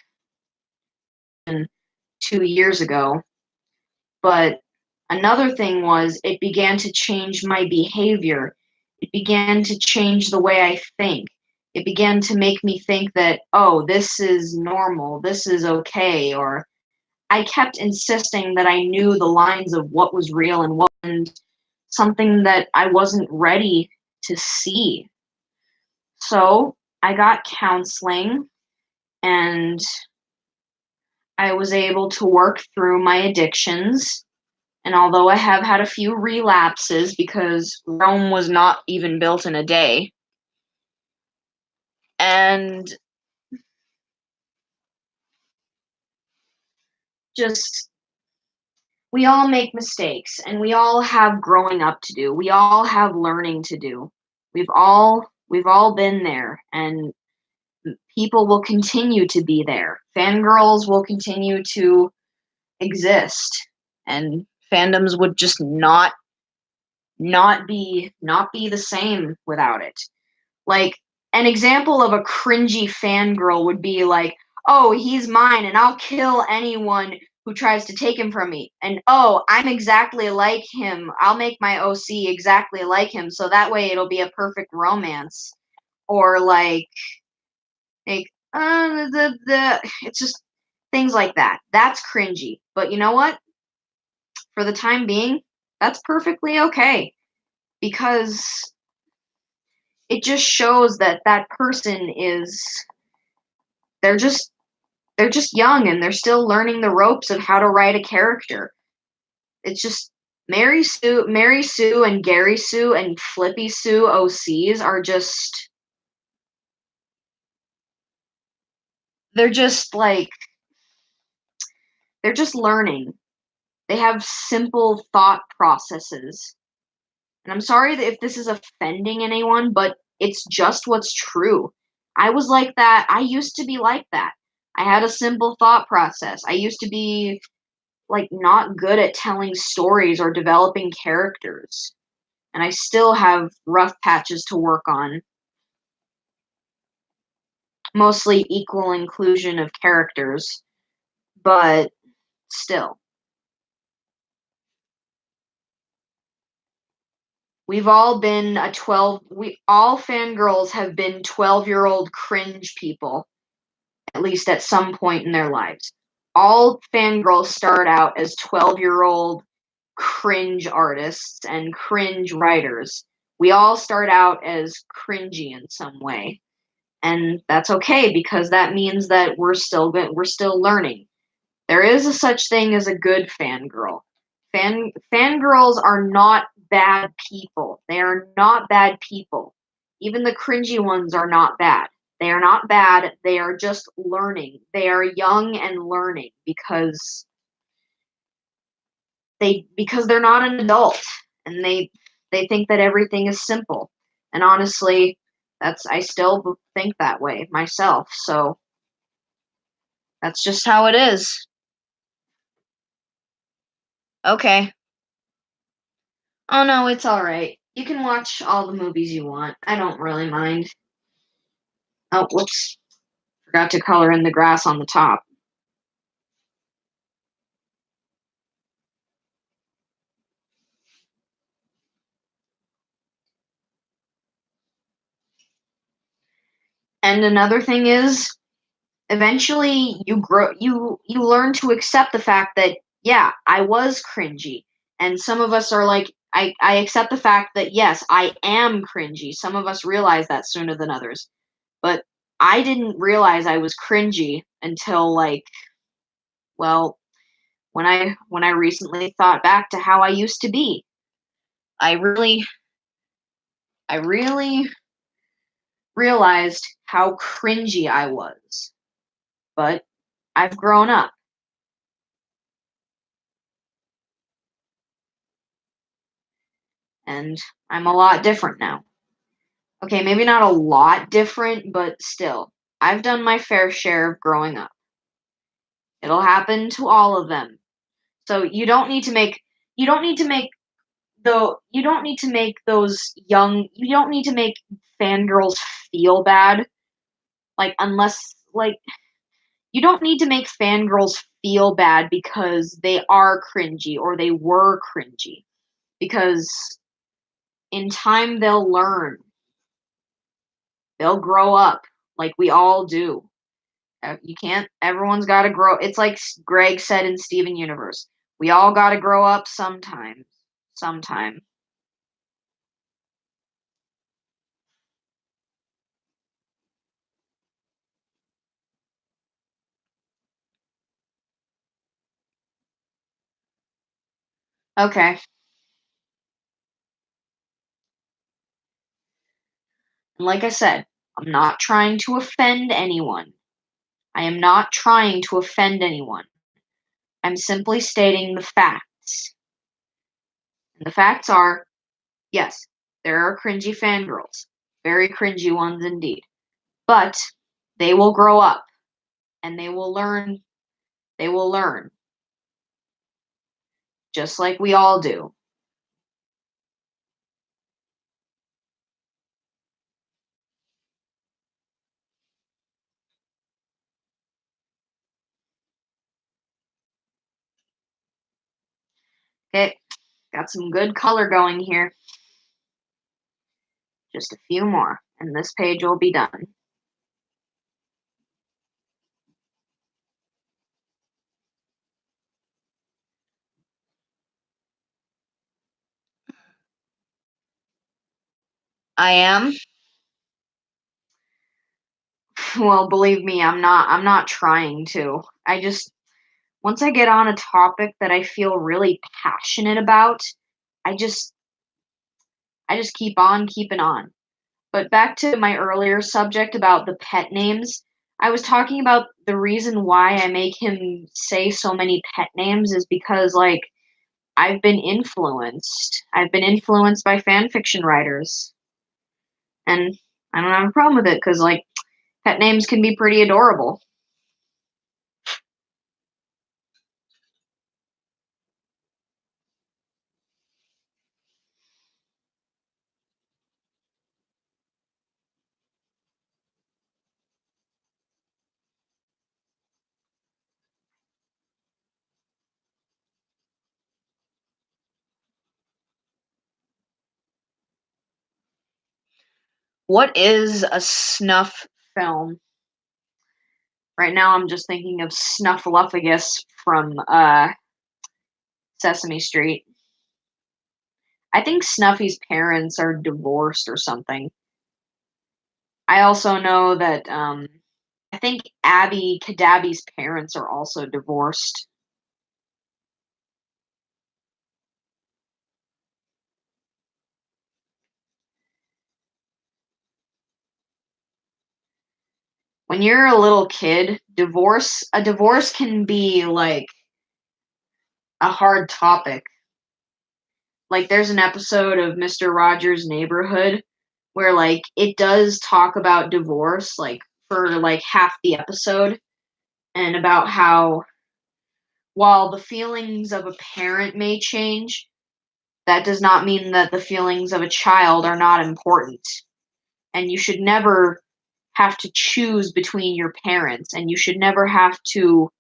2 years ago, but another thing was it began to change my behavior. It began to change the way I think. It began to make me think that, oh, this is normal, this is okay, or I kept insisting that I knew the lines of what was real and what wasn't, something that I wasn't ready to see. So I got counseling and I was able to work through my addictions. And although I have had a few relapses because Rome was not even built in a day, and just we all make mistakes and we all have growing up to do. We all have learning to do. We've all been there and people will continue to be there. Fangirls will continue to exist and fandoms would just not be the same without it. Like an example of a cringy fangirl would be like, "Oh, he's mine and I'll kill anyone who tries to take him from me." And, "Oh, I'm exactly like him. I'll make my OC exactly like him so that way it'll be a perfect romance." Or like the it's just things like that. That's cringy. But you know what? For the time being, that's perfectly okay because it just shows that that person is they're just they're just young and they're still learning the ropes of how to write a character. It's just Mary Sue and Gary Sue and Flippy Sue OCs are just they're just like they're just learning. They have simple thought processes. And I'm sorry that if this is offending anyone, but it's just what's true. I was like that. I used to be like that. I had a simple thought process. I used to be like not good at telling stories or developing characters. And I still have rough patches to work on. Mostly equal inclusion of characters, but still. We've all been a 12 we all fangirls have been 12-year-old cringe people at least at some point in their lives. All fangirls start out as 12-year-old cringe artists and cringe writers. We all start out as cringy in some way. And that's okay because that means that we're still learning. There is a such thing as a good fangirl. Fangirls are not bad people. They are not bad people. Even the cringy ones are not bad. They are not bad. They are just learning. They are young and learning because they're not an adult and they think that everything is simple. And honestly, that's I still think that way myself. So that's just how it is. Okay. Oh no, it's all right. You can watch all the movies you want. I don't really mind. Oh, whoops. Forgot to color in the grass on the top. And another thing is, eventually you learn to accept the fact that yeah, I was cringy. And some of us are like I accept the fact that yes, I am cringy. Some of us realize that sooner than others. But I didn't realize I was cringy until like well, when I recently thought back to how I used to be. I really I really realized how cringy I was. But I've grown up and I'm a lot different now. Okay, maybe not a lot different, but still. I've done my fair share of growing up. It'll happen to all of them. So you don't need to make though you don't need to make you don't need to make fangirls feel bad. Like unless like you don't need to make fangirls feel bad because they are cringy or they were cringy. Because in time they'll learn. They'll grow up like we all do. You can't, everyone's got to grow. It's like Greg said in Steven Universe. We all got to grow up sometime. Sometime. Okay. And like I said, I'm not trying to offend anyone. I am not trying to offend anyone. I'm simply stating the facts. And the facts are, yes, there are cringy fangirls. Very cringy ones indeed. But they will grow up and they will learn. They will learn. Just like we all do. Okay, got some good color going here. Just a few more, and this page will be done. I am. Well, believe me, I'm not trying to. I just once I get on a topic that I feel really passionate about, I just I just keep on keeping on. But back to my earlier subject about the pet names. I was talking about the reason why I make him say so many pet names is because like I've been influenced. I've been influenced by fan fiction writers. And I don't have a problem with it because like pet names can be pretty adorable. What is a snuff film? Right now I'm just thinking of Snuffleupagus from Sesame Street. I think Snuffy's parents are divorced or something. I also know that I think Abby Cadabby's parents are also divorced. When you're a little kid, a divorce can be like a hard topic. Like there's an episode of Mr. Rogers' Neighborhood where like it does talk about divorce like for like half the episode and about how while the feelings of a parent may change, that does not mean that the feelings of a child are not important. And you should never have to choose between your parents and you should never have to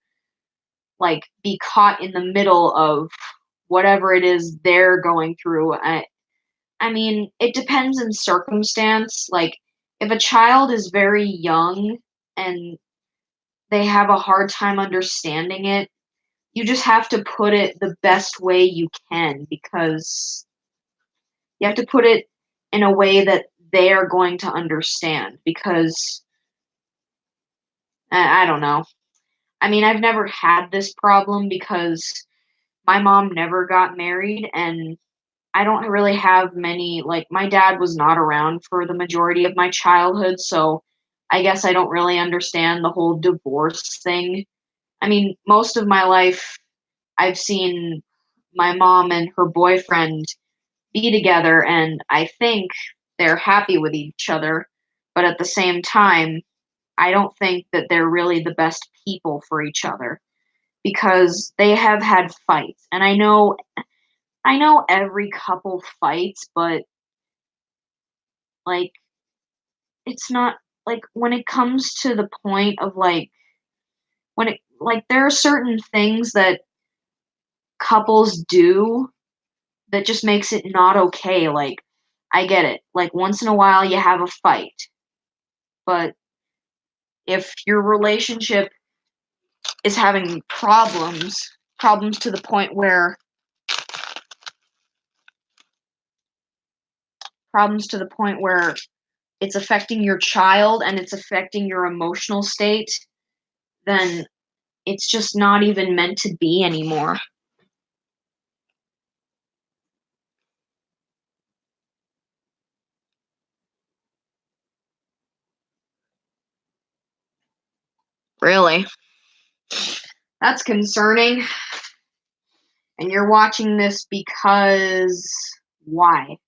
like be caught in the middle of whatever it is they're going through. I mean, it depends in circumstance. Like, if a child is very young and they have a hard time understanding it, you just have to put it the best way you can because you have to put it in a way that they are going to understand because I don't know. I mean, I've never had this problem because my mom never got married and I don't really have many like my dad was not around for the majority of my childhood, so I guess I don't really understand the whole divorce thing. I mean, most of my life I've seen my mom and her boyfriend be together and I think they're happy with each other, but at the same time, I don't think that they're really the best people for each other because they have had fights. And I know every couple fights, but like it's not like when it comes to the point of like when it like there are certain things that couples do that just makes it not okay. Like I get it. Like once in a while you have a fight, but if your relationship is having problems to the point where problems to the point where it's affecting your child and it's affecting your emotional state, then it's just not even meant to be anymore. Really? That's concerning. And you're watching this because why?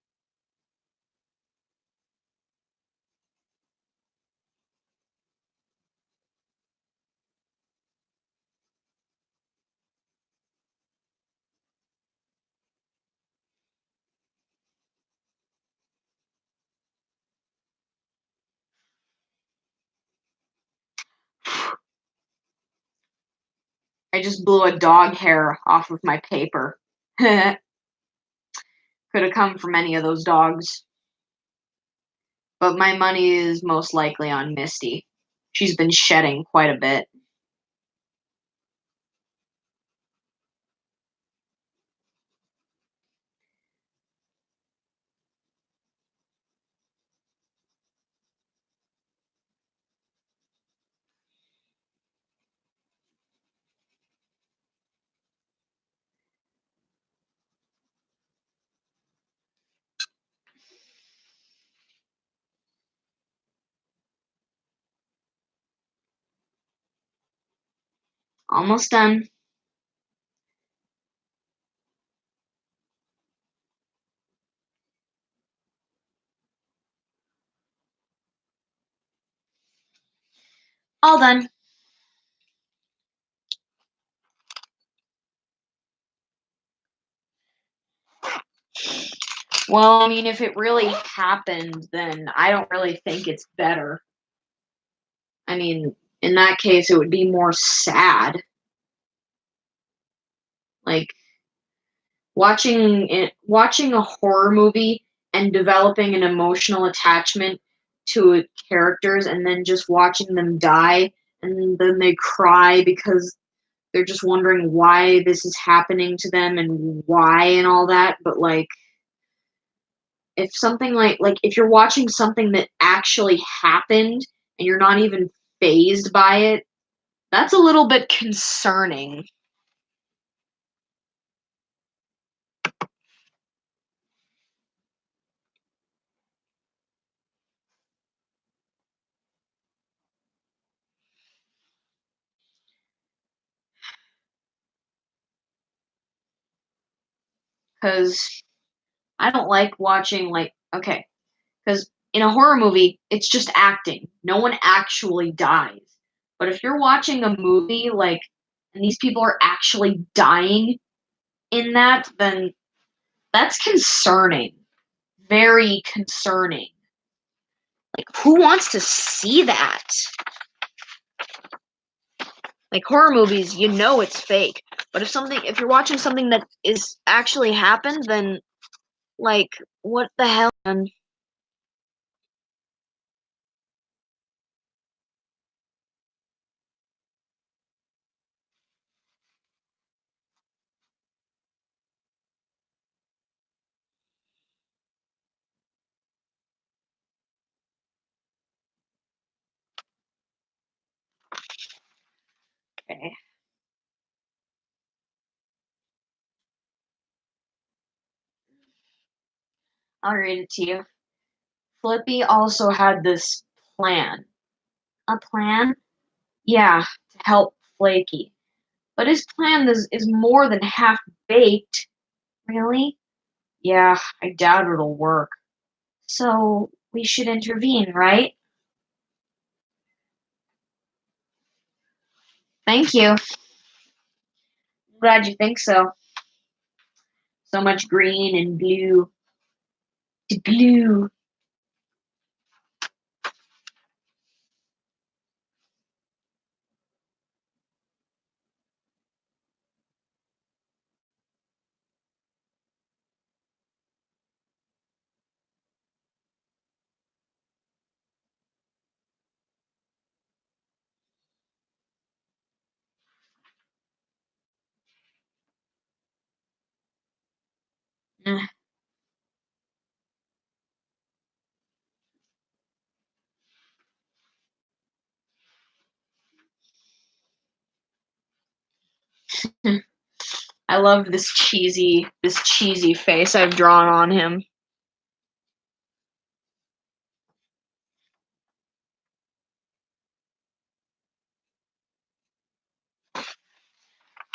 I just blew a dog hair off of my paper. Could have come from any of those dogs. But my money is most likely on Misty. She's been shedding quite a bit. Almost done. All done. Well, I mean, if it really happened, then I don't really think it's better. I mean, in that case, it would be more sad. Like watching a horror movie and developing an emotional attachment to characters, and then just watching them die, and then they cry because they're just wondering why this is happening to them and why and all that. But like, if something like if you're watching something that actually happened and you're not even phased by it, that's a little bit concerning. Because I don't like watching, like, okay, because in a horror movie it's just acting, no one actually dies. But if you're watching a movie like, and these people are actually dying in that, then that's concerning. Very concerning. Like, who wants to see that? Like, horror movies, you know it's fake. But if you're watching something that is actually happened, then like, what the hell? Okay, I'll read it to you. Flippy also had this plan. A plan? Yeah, to help Flaky. But his plan is more than half baked. Really? Yeah, I doubt it'll work. So we should intervene, right? Thank you. I'm glad you think so. So much green and blue. To blue. Eh. I love this cheesy face I've drawn on him.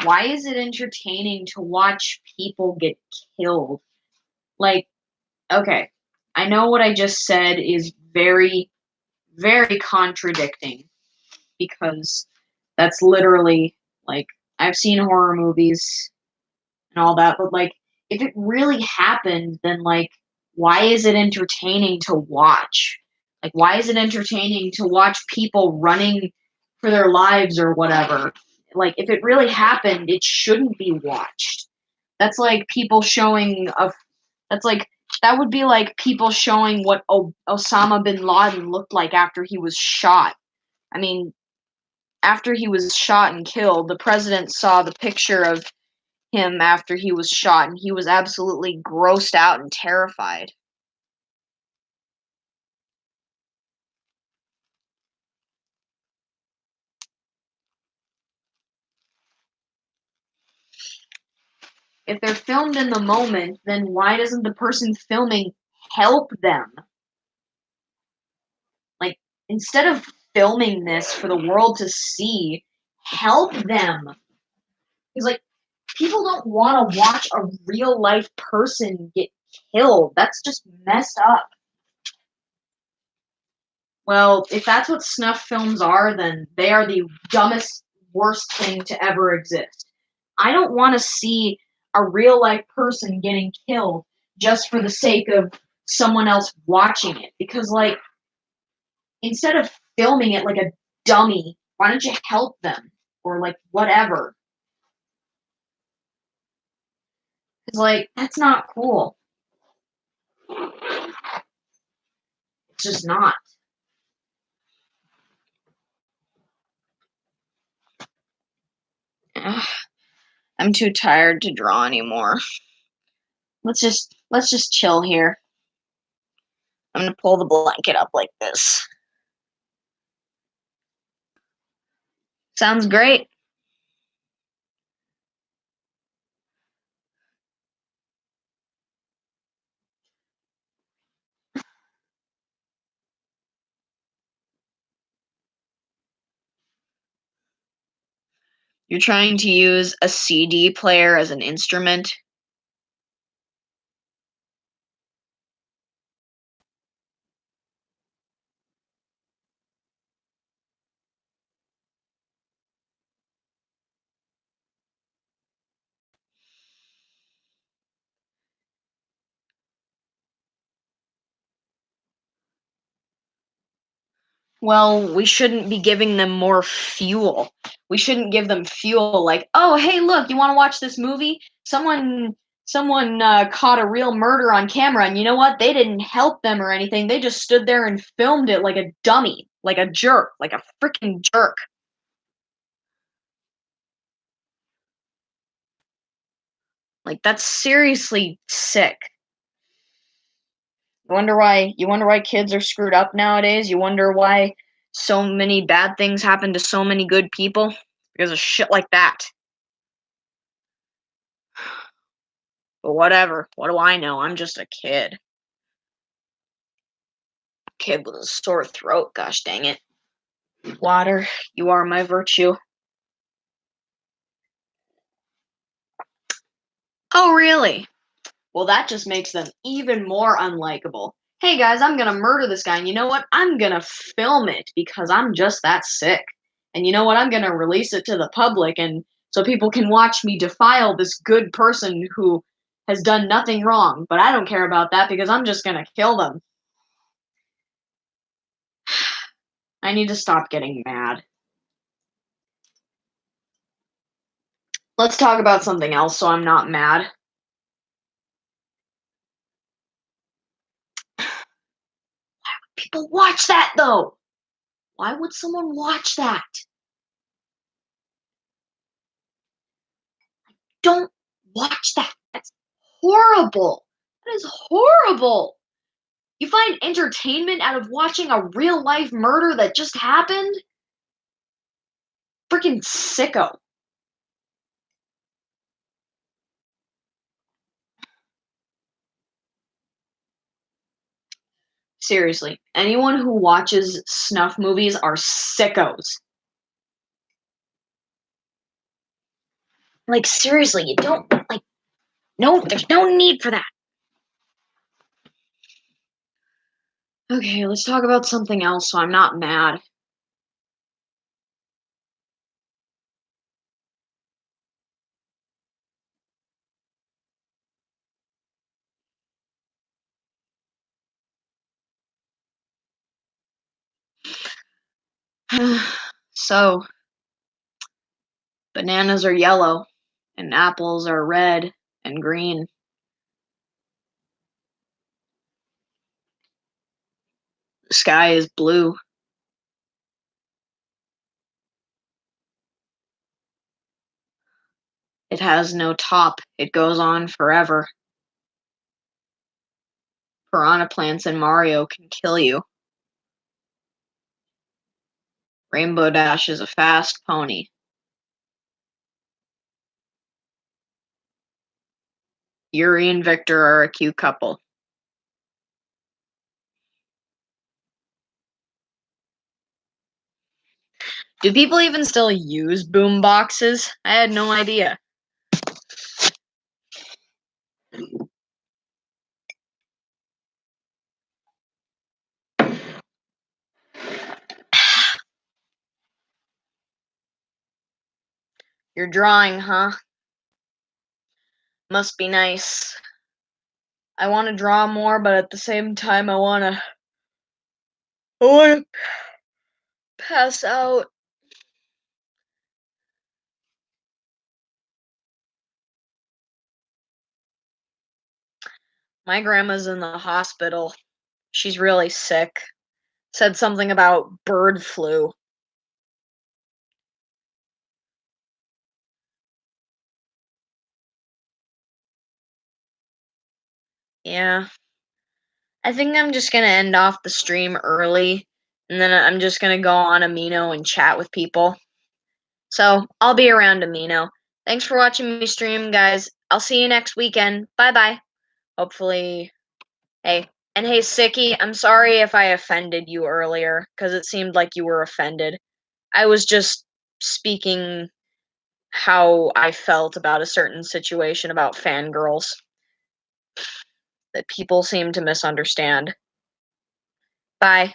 why is it entertaining to watch people get killed? Like, okay, I know what I just said is very, very contradicting because that's literally like I've seen horror movies and all that, but like if it really happened, then like why is it entertaining to watch? Like why is it entertaining to watch people running for their lives or whatever? Like if it really happened, it shouldn't be watched. That's like people showing a that's like that would be like people showing what Osama bin Laden looked like after he was shot. I mean, after he was shot and killed, the president saw the picture of him after he was shot, and he was absolutely grossed out and terrified. If they're filmed in the moment, then why doesn't the person filming help them? Like, instead of filming this for the world to see, help them. Because, like, people don't want to watch a real life person get killed. That's just messed up. Well, if that's what snuff films are, then they are the dumbest, worst thing to ever exist. I don't want to see a real life person getting killed just for the sake of someone else watching it. Because, like, instead of filming it like a dummy, why don't you help them? Or, like, whatever. Because, like, that's not cool. It's just not. Ugh, I'm too tired to draw anymore. Let's just chill here. I'm gonna pull the blanket up like this. Sounds great. You're trying to use a CD player as an instrument. Well, we shouldn't be giving them more fuel. We shouldn't give them fuel like, "Oh, hey, look, you want to watch this movie? Someone caught a real murder on camera, and you know what? They didn't help them or anything. They just stood there and filmed it like a dummy, like a jerk, like a freaking jerk." Like that's seriously sick. You wonder why kids are screwed up nowadays? You wonder why so many bad things happen to so many good people? Because of shit like that. But whatever. What do I know? I'm just a kid. Kid with a sore throat, gosh dang it. Water, you are my virtue. Oh, really? Well, that just makes them even more unlikable. Hey guys, I'm gonna murder this guy, and you know what? I'm gonna film it because I'm just that sick. And you know what? I'm gonna release it to the public, and so people can watch me defile this good person who has done nothing wrong. But I don't care about that because I'm just gonna kill them. I need to stop getting mad. Let's talk about something else so I'm not mad. People watch that though. Why would someone watch that? Don't watch that. That's horrible. That is horrible. You find entertainment out of watching a real life murder that just happened? Freaking sicko. Seriously, anyone who watches snuff movies are sickos. Like, seriously, you don't, like, no, there's no need for that. Okay, let's talk about something else so I'm not mad. So, bananas are yellow, and apples are red and green. The sky is blue. It has no top. It goes on forever. Piranha plants in Mario can kill you. Rainbow Dash is a fast pony. Yuri and Victor are a cute couple. Do people even still use boom boxes? I had no idea. You're drawing, huh? Must be nice. I want to draw more, but at the same time, I want to pass out. My grandma's in the hospital. She's really sick. Said something about bird flu. Yeah. I think I'm just gonna end off the stream early, and then I'm just gonna go on Amino and chat with people. So I'll be around Amino. Thanks for watching me stream, guys. I'll see you next weekend. Bye bye. Hopefully, hey. And hey, Sicky, I'm sorry if I offended you earlier, because it seemed like you were offended. I was just speaking how I felt about a certain situation about fangirls that people seem to misunderstand. Bye.